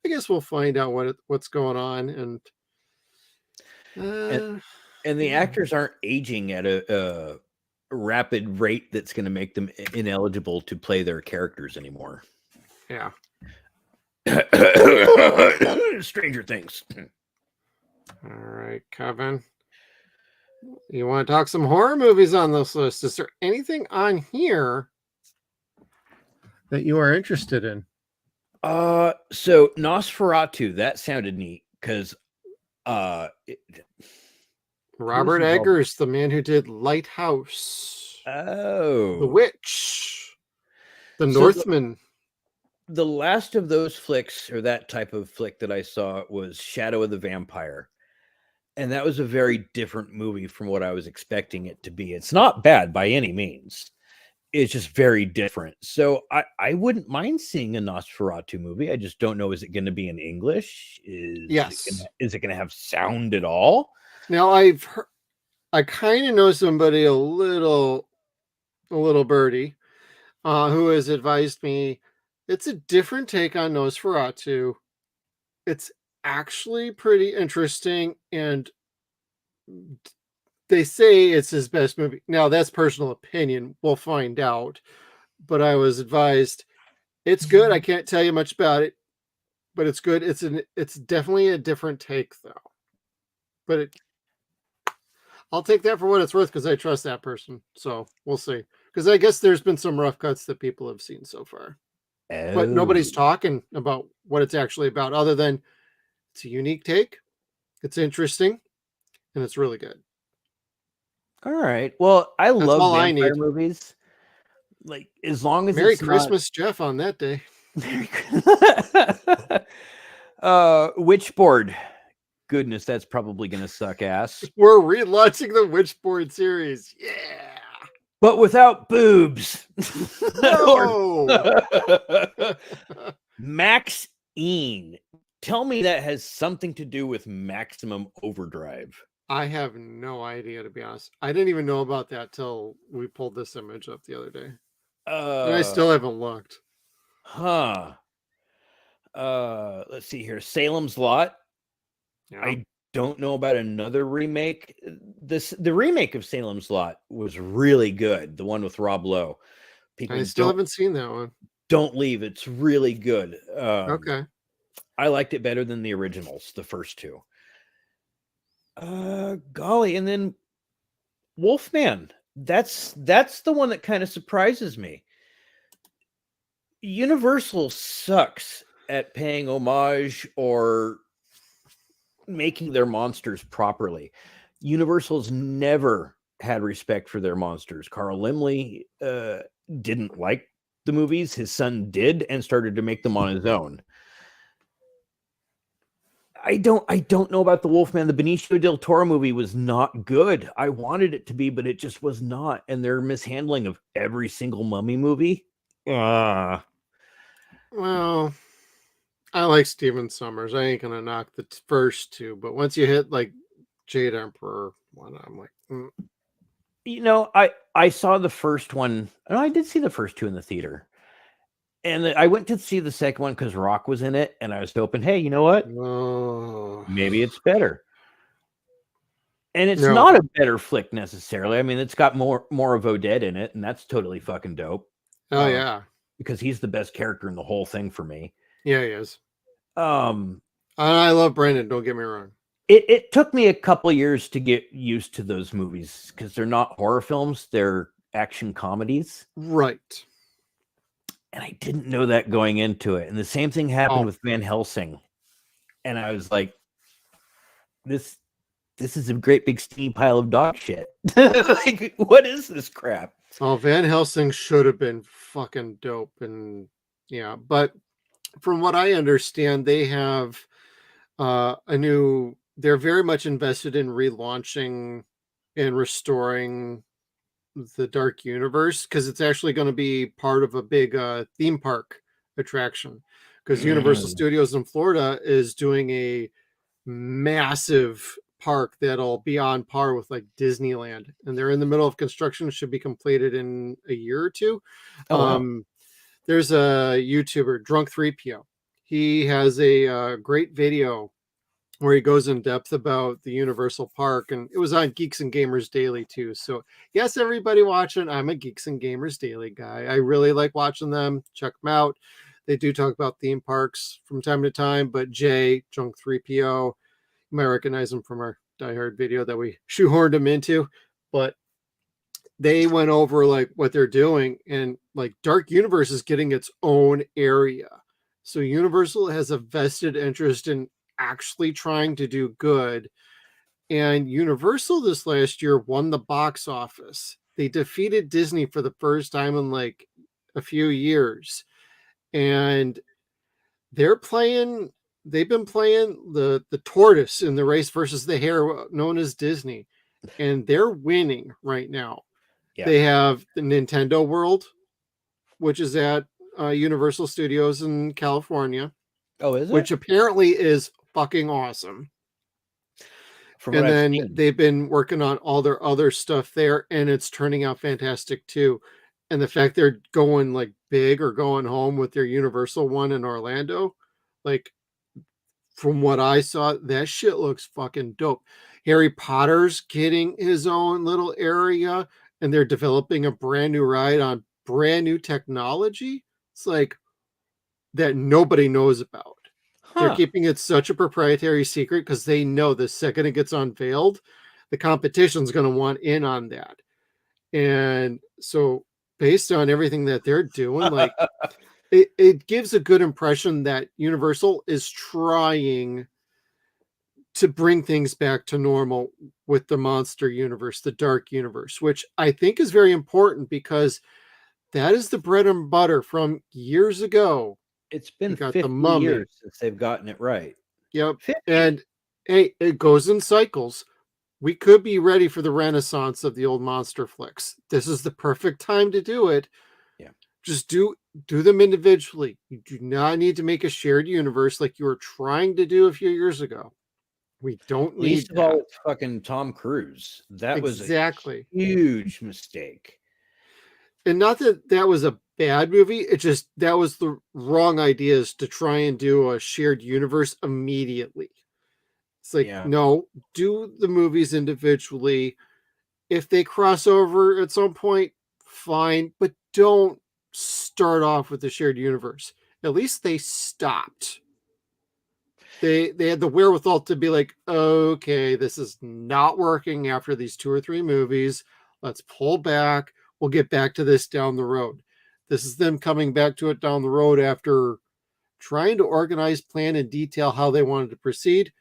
I guess we'll find out what's going on, and the actors aren't aging at a rapid rate that's going to make them ineligible to play their characters anymore. Yeah. Stranger Things. All right, Kevin. You want to talk some horror movies on this list? Is there anything on here that you are interested in? So Nosferatu, that sounded neat because Robert Eggers, the man who did Lighthouse. Oh. The Witch. The Northman. The last of those flicks, or that type of flick that I saw, was Shadow of the Vampire. And that was a very different movie from what I was expecting it to be. It's not bad by any means. It's just very different. So I wouldn't mind seeing a Nosferatu movie. I just don't know. Is it going to be in English? Yes. Is it going to have sound at all? Now I kind of know somebody, a little birdie, who has advised me it's a different take on Nosferatu. It's actually pretty interesting, and they say it's his best movie. Now that's personal opinion. We'll find out. But I was advised it's good. I can't tell you much about it, but it's good. It's definitely a different take though. But I'll take that for what it's worth because I trust that person. So we'll see. Because I guess there's been some rough cuts that people have seen so far. Oh. But nobody's talking about what it's actually about other than it's a unique take. It's interesting. And it's really good. All right. Well, I love vampire movies. Like, as long as Merry Christmas, Jeff, on that day. Witchboard. Goodness, that's probably going to suck ass. We're relaunching the Witchboard series. Yeah. But without boobs. No. Max Ean. Tell me that has something to do with Maximum Overdrive. I have no idea, to be honest. I didn't even know about that till we pulled this image up the other day. And I still haven't looked. Huh. Let's see here. Salem's Lot. Yeah. I don't know about another remake. The remake of Salem's Lot was really good. The one with Rob Lowe. I still haven't seen that one. Don't leave. It's really good. Okay. I liked it better than the originals, the first two. Golly, and then Wolfman. That's the one that kind of surprises me. Universal sucks at paying homage or making their monsters properly. Universal's never had respect for their monsters. Carl Limley didn't like the movies. His son did and started to make them on his own. I don't know about the Wolfman. The Benicio del Toro movie was not good. I wanted it to be, but it just was not. And their mishandling of every single Mummy movie. Well, I like Steven Summers. I ain't gonna knock the first two, but once you hit like Jade Emperor one, I'm like, You know, I saw the first one. No, I did see the first two in the theater. And I went to see the second one because Rock was in it, and I was hoping, hey, you know what? oh, Maybe it's better. And it's No. not a better flick necessarily. I mean, it's got more of Odette in it, and that's totally fucking dope. Oh yeah, because he's the best character in the whole thing for me. yeah, he is. And I love Brandon. Don't get me wrong. It took me a couple of years to get used to those movies because they're not horror films; they're action comedies. Right. And I didn't know that going into it. And the same thing happened with Van Helsing. And I was like, this is a great big steamy pile of dog shit. Like, what is this crap? Oh, Van Helsing should have been fucking dope. And yeah, but from what I understand, they have they're very much invested in relaunching and restoring the Dark Universe because it's actually going to be part of a big theme park attraction because Universal Studios in Florida is doing a massive park that'll be on par with like Disneyland, and they're in the middle of construction. It should be completed in a year or two. Wow. There's a YouTuber, Drunk 3PO. He has a great video where he goes in depth about the Universal Park, and it was on Geeks and Gamers Daily too. So yes, everybody watching, I'm a Geeks and Gamers Daily guy. I really like watching them. Check them out. They do talk about theme parks from time to time, but Jay, Drunk 3PO, you might recognize him from our Die Hard video that we shoehorned him into, but they went over like what they're doing, and like Dark Universe is getting its own area. So Universal has a vested interest in actually trying to do good. And Universal this last year won the box office. They defeated Disney for the first time in like a few years. And they've been playing the tortoise in the race versus the hare known as Disney. And they're winning right now. Yeah. They have the Nintendo World, which is at Universal Studios in California. Oh, is it? Which apparently is fucking awesome. And then they've been working on all their other stuff there, and it's turning out fantastic too. And the fact they're going like big or going home with their Universal one in Orlando, like from what I saw, that shit looks fucking dope. Harry Potter's getting his own little area, and they're developing a brand new ride on brand new technology. It's like that nobody knows about. They're keeping it such a proprietary secret because they know the second it gets unveiled, the competition's going to want in on that. And so based on everything that they're doing, like it gives a good impression that Universal is trying to bring things back to normal with the monster universe, the dark universe, which I think is very important because that is the bread and butter from years ago. It's been 50 years since they've gotten it right. Yep. 50. And hey, it goes in cycles. We could be ready for the renaissance of the old monster flicks. This is the perfect time to do it. Yeah. Just do them individually. You do not need to make a shared universe like you were trying to do a few years ago. We don't need least of all it's fucking Tom Cruise. That was a huge mistake. And not that that was a bad movie. It just, that was the wrong ideas to try and do a shared universe immediately. It's like, no, do the movies individually. If they cross over at some point, fine, but don't start off with the shared universe. At least they stopped. They had the wherewithal to be like, okay, this is not working after these 2 or 3 movies. Let's pull back. We'll get back to this down the road. This is them coming back to it down the road after trying to organize, plan, and detail how they wanted to proceed.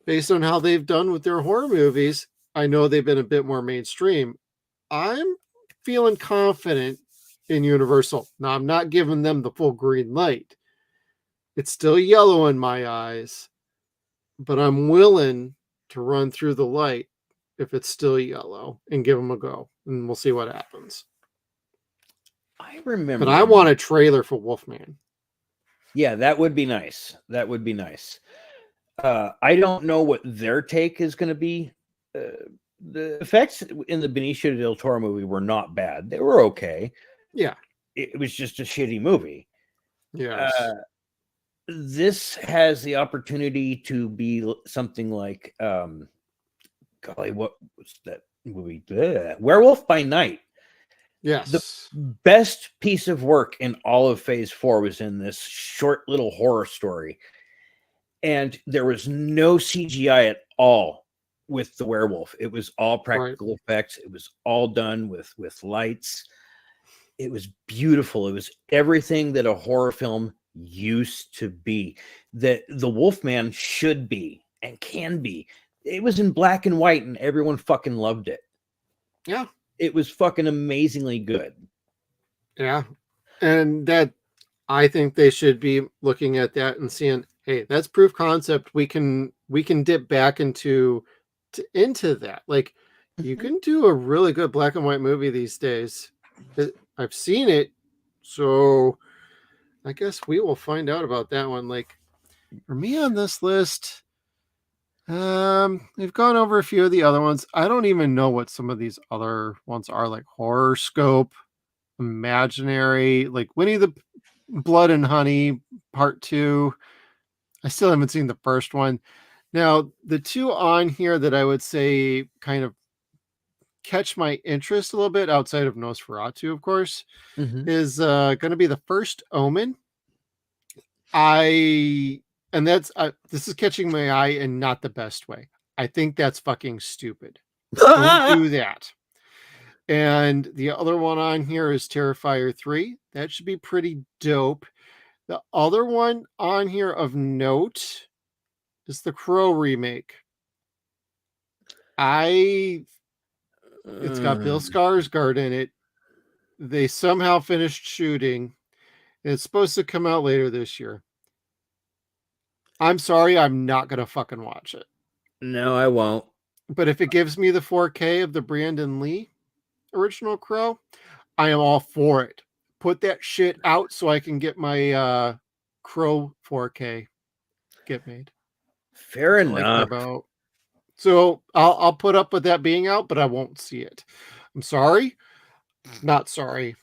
Based on how they've done with their horror movies, I know they've been a bit more mainstream. I'm feeling confident in Universal. Now, I'm not giving them the full green light. It's still yellow in my eyes, but I'm willing to run through the light if it's still yellow and give them a go, and we'll see what happens. I remember. But I want a trailer for Wolfman. Yeah, that would be nice. That would be nice. I don't know what their take is going to be. The effects in the Benicio del Toro movie were not bad. They were okay. Yeah. It was just a shitty movie. Yes. This has the opportunity to be something like, golly, what was that movie? Werewolf by Night. Yes. The best piece of work in all of Phase 4 was in this short little horror story. And there was no CGI at all with the werewolf. It was all practical effects. It was all done with lights. It was beautiful. It was everything that a horror film used to be, that the Wolfman should be and can be. It was in black and white and everyone fucking loved it. Yeah. It was fucking amazingly good. Yeah. And that, I think they should be looking at that and seeing, hey, that's proof concept. We can dip back into that. Like, you can do a really good black and white movie these days. I've seen it, so I guess we will find out about that one. Like, for me on this list, we've gone over a few of the other ones. I don't even know what some of these other ones are, like Horoscope, Imaginary, like Winnie the Blood and Honey Part 2. I still haven't seen the first one. Now, the two on here that I would say kind of catch my interest a little bit outside of Nosferatu, of course, is going to be The First Omen. This is catching my eye in not the best way. I think that's fucking stupid. Don't do that. And the other one on here is Terrifier 3. That should be pretty dope. The other one on here of note is the Crow remake. It's got Bill Skarsgård in it. They somehow finished shooting. It's supposed to come out later this year. I'm sorry, I'm not going to fucking watch it. No, I won't. But if it gives me the 4K of the Brandon Lee original Crow, I am all for it. Put that shit out so I can get my Crow 4K get made. Fair enough. So I'll put up with that being out, but I won't see it. I'm sorry. Not sorry.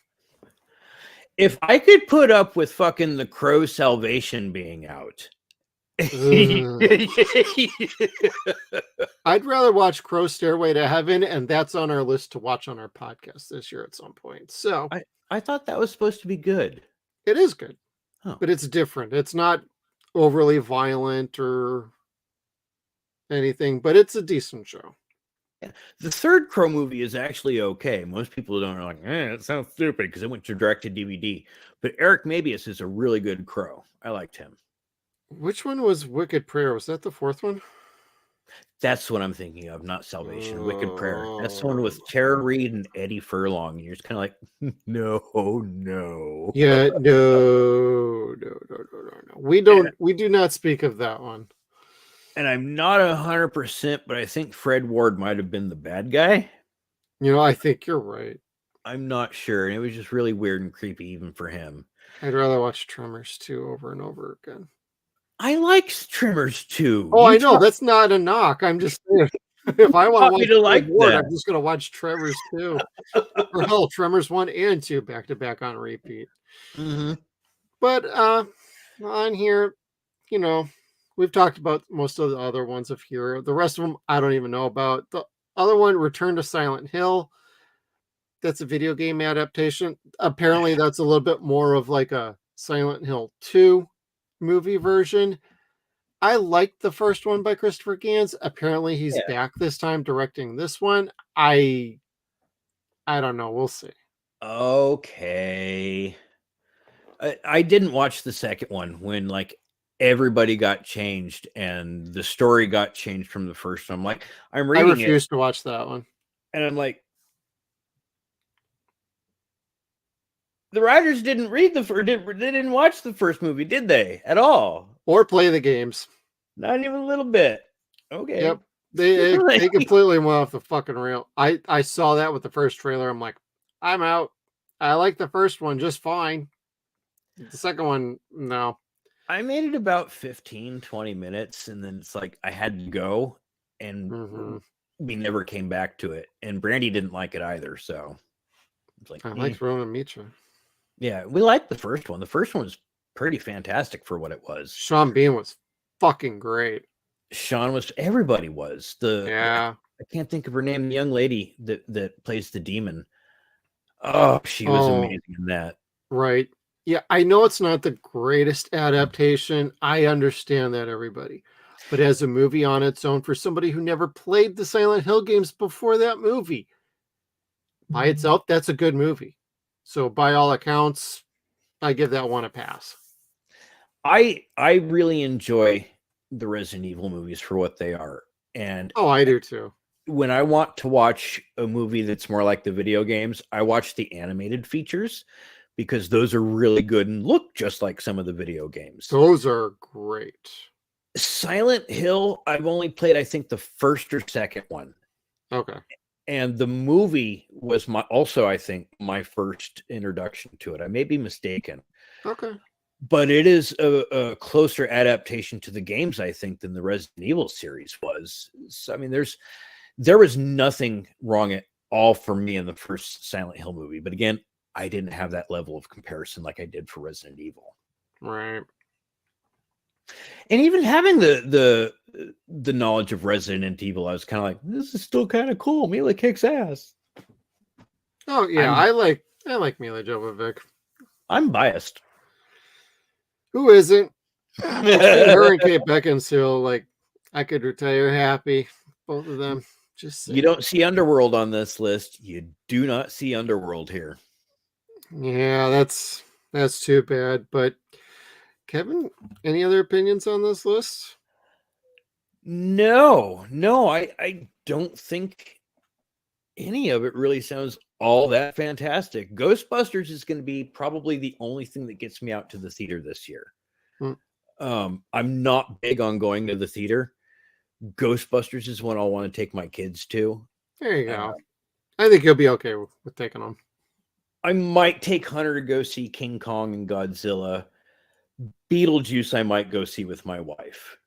If I could put up with fucking the Crow Salvation being out. I'd rather watch Crow Stairway to Heaven, and that's on our list to watch on our podcast this year at some point. So I thought that was supposed to be good. It is good, oh. But it's different. It's not overly violent or anything, but it's a decent show. Yeah. The third Crow movie is actually okay. Most people don't are like, it sounds stupid because it went to direct to DVD. But Eric Mabius is a really good Crow. I liked him. Which one was Wicked Prayer? Was that the fourth one? That's what I'm thinking of, not Salvation. Wicked Prayer. That's the one with Tara Reid and Eddie Furlong. And you're just kind of like, no. Yeah, no. We do not speak of that one. And I'm not 100%, but I think Fred Ward might have been the bad guy. I think you're right. I'm not sure. And it was just really weird and creepy even for him. I'd rather watch Tremors 2 over and over again. I like Tremors 2. Oh, I know. That's not a knock. I'm just saying. If I want to watch Ward, I'm just going to watch Tremors 2. Or hell, Tremors 1 and 2 back-to-back on repeat. Mm-hmm. But on here, we've talked about most of the other ones of here. The rest of them, I don't even know about. The other one, Return to Silent Hill. That's a video game adaptation. Apparently, that's a little bit more of like a Silent Hill 2 movie version. I liked the first one by Christopher Gans. Apparently, he's back this time directing this one. I I don't know. We'll see. Okay. I didn't watch the second one when like everybody got changed and the story got changed from the first one. I'm like, I'm I reading it refuse to watch that one. and I'm like, the writers didn't read they didn't watch the first movie, did they? At all? Or play the games. Not even a little bit. Okay. Yep. They completely went off the fucking rail. I saw that with the first trailer. I'm like, I'm out. I like the first one just fine. The second one, no. I made it about 15, 20 minutes, and then it's like I had to go, and we never came back to it. And Brandy didn't like it either, so it's like I liked Ronan Mitra. Yeah, we liked the first one. The first one was pretty fantastic for what it was. Sean Bean was fucking great. Sean was, everybody was. Yeah. I can't think of her name, the young lady that plays the demon. Oh, she was amazing in that. Right. Yeah, I know it's not the greatest adaptation. I understand that, everybody. But as a movie on its own, for somebody who never played the Silent Hill games before that movie, by itself, that's a good movie. So by all accounts, I give that one a pass. I really enjoy the Resident Evil movies for what they are. And I do too. When I want to watch a movie that's more like the video games, I watch the animated features because those are really good and look just like some of the video games. Those are great. Silent Hill, I've only played, I think, the first or second one. Okay. And the movie was also, I think, my first introduction to it. I may be mistaken. Okay. But it is a closer adaptation to the games, I think, than the Resident Evil series was. So, I mean, there was nothing wrong at all for me in the first Silent Hill movie. But again, I didn't have that level of comparison like I did for Resident Evil. Right. And even having the knowledge of Resident Evil, I was kind of like, this is still kind of cool. Mila kicks ass. Oh yeah, I like Mila Jovovich. I'm biased. Who isn't? Her and Kate Beckinsale, like, I could retire happy. Both of them. Just saying. You don't see Underworld on this list. You do not see Underworld here. Yeah, that's too bad. But Kevin, any other opinions on this list? No, I don't think any of it really sounds all that fantastic. Ghostbusters is going to be probably the only thing that gets me out to the theater this year. I'm not big on going to the theater. Ghostbusters is one I'll want to take my kids to. There you go. I think you'll be okay with taking them. I might take Hunter to go see King Kong and Godzilla. Beetlejuice I might go see with my wife.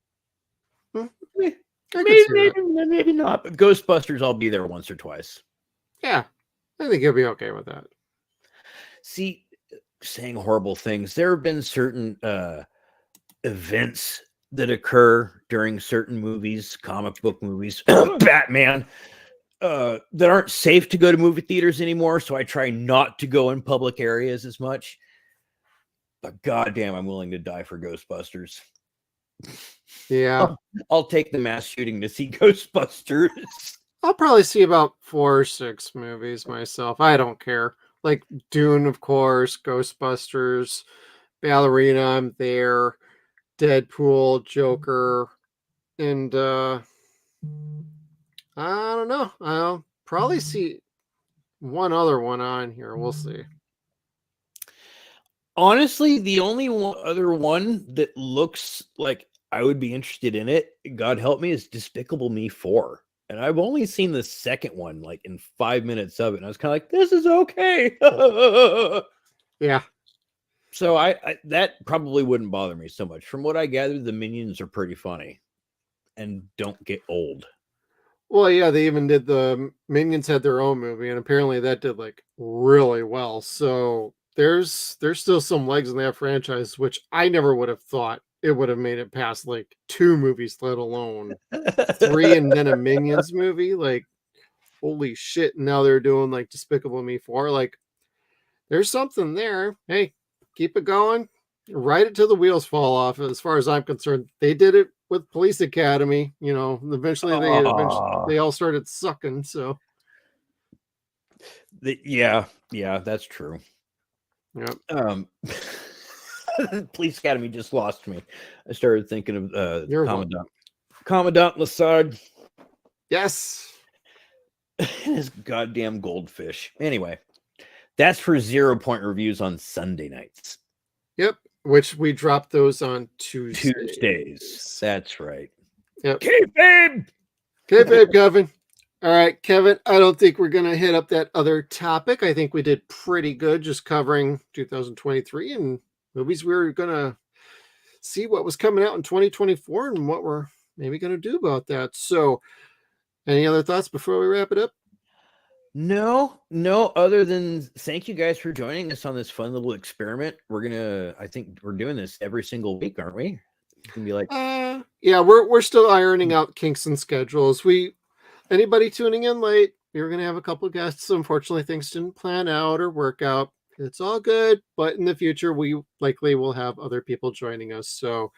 Maybe not, but Ghostbusters I'll be there once or twice. Yeah, I think you'll be okay with that. See, saying horrible things, there have been certain events that occur during certain movies, comic book movies, Batman, that aren't safe to go to movie theaters anymore, so I try not to go in public areas as much. But goddamn, I'm willing to die for Ghostbusters. Yeah. I'll take the mass shooting to see Ghostbusters. I'll probably see about 4 or 6 movies myself. I don't care. Like Dune, of course, Ghostbusters, Ballerina, I'm there, Deadpool, Joker, and I don't know. I'll probably see one other one on here. We'll see. Honestly, the only other one that looks like I would be interested in it, God help me, is Despicable Me 4. And I've only seen the second one like in 5 minutes of it. And I was kind of like, this is okay. Yeah. So I that probably wouldn't bother me so much. From what I gathered, the Minions are pretty funny and don't get old. Well, yeah, they even did the Minions had their own movie, and apparently that did like really well. So there's still some legs in that franchise, which I never would have thought it would have made it past like 2 movies, let alone 3, and then a Minions movie. Like, holy shit! Now they're doing like Despicable Me 4. Like, there's something there. Hey, keep it going. Ride it till the wheels fall off. As far as I'm concerned, they did it with Police Academy. Eventually they all started sucking. So Yeah, that's true. Yep. Police Academy just lost me. I started thinking of You're Commandant Lassard Yes. and his goddamn goldfish. Anyway, that's for 0 Point reviews on Sunday nights. Yep. Which we drop those on Tuesdays. Tuesdays. That's right. Yep. Kayfabe! Kayfabe, Kevin. All right, Kevin, I don't think we're going to hit up that other topic. I think we did pretty good just covering 2023 and movies we were going to see what was coming out in 2024 and what we're maybe going to do about that. So, any other thoughts before we wrap it up? No, other than thank you guys for joining us on this fun little experiment. I think we're doing this every single week, aren't we? It's gonna be like, yeah, we're still ironing out kinks and schedules. Anybody tuning in late, we were going to have a couple of guests. Unfortunately, things didn't plan out or work out. It's all good, but in the future, we likely will have other people joining us. So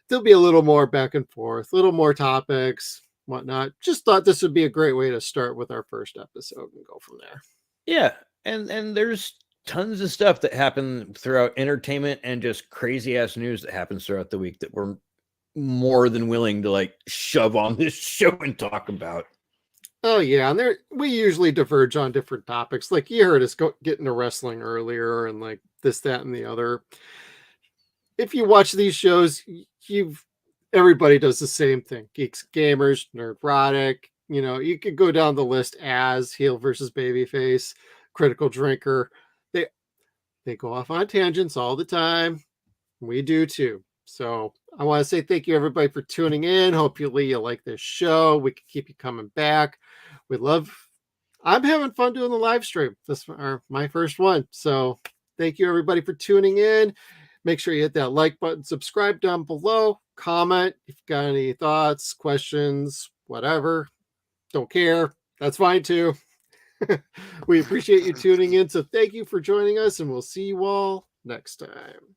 there'll be a little more back and forth, a little more topics, whatnot. Just thought this would be a great way to start with our first episode and go from there. Yeah, and there's tons of stuff that happened throughout entertainment and just crazy ass news that happens throughout the week that we're more than willing to like shove on this show and talk about. Oh yeah, and we usually diverge on different topics. Like you heard us get into wrestling earlier, and like this, that, and the other. If you watch these shows, everybody does the same thing: geeks, gamers, nerdrotic. You know, you could go down the list as heel versus babyface, critical drinker. They go off on tangents all the time. We do too. So I want to say thank you everybody for tuning in. Hopefully you like this show. We can keep you coming back. I'm having fun doing the live stream. This is my first one. So thank you everybody for tuning in. Make sure you hit that like button, subscribe down below, comment if you've got any thoughts, questions, whatever. Don't care. That's fine too. We appreciate you tuning in. So thank you for joining us, and we'll see you all next time.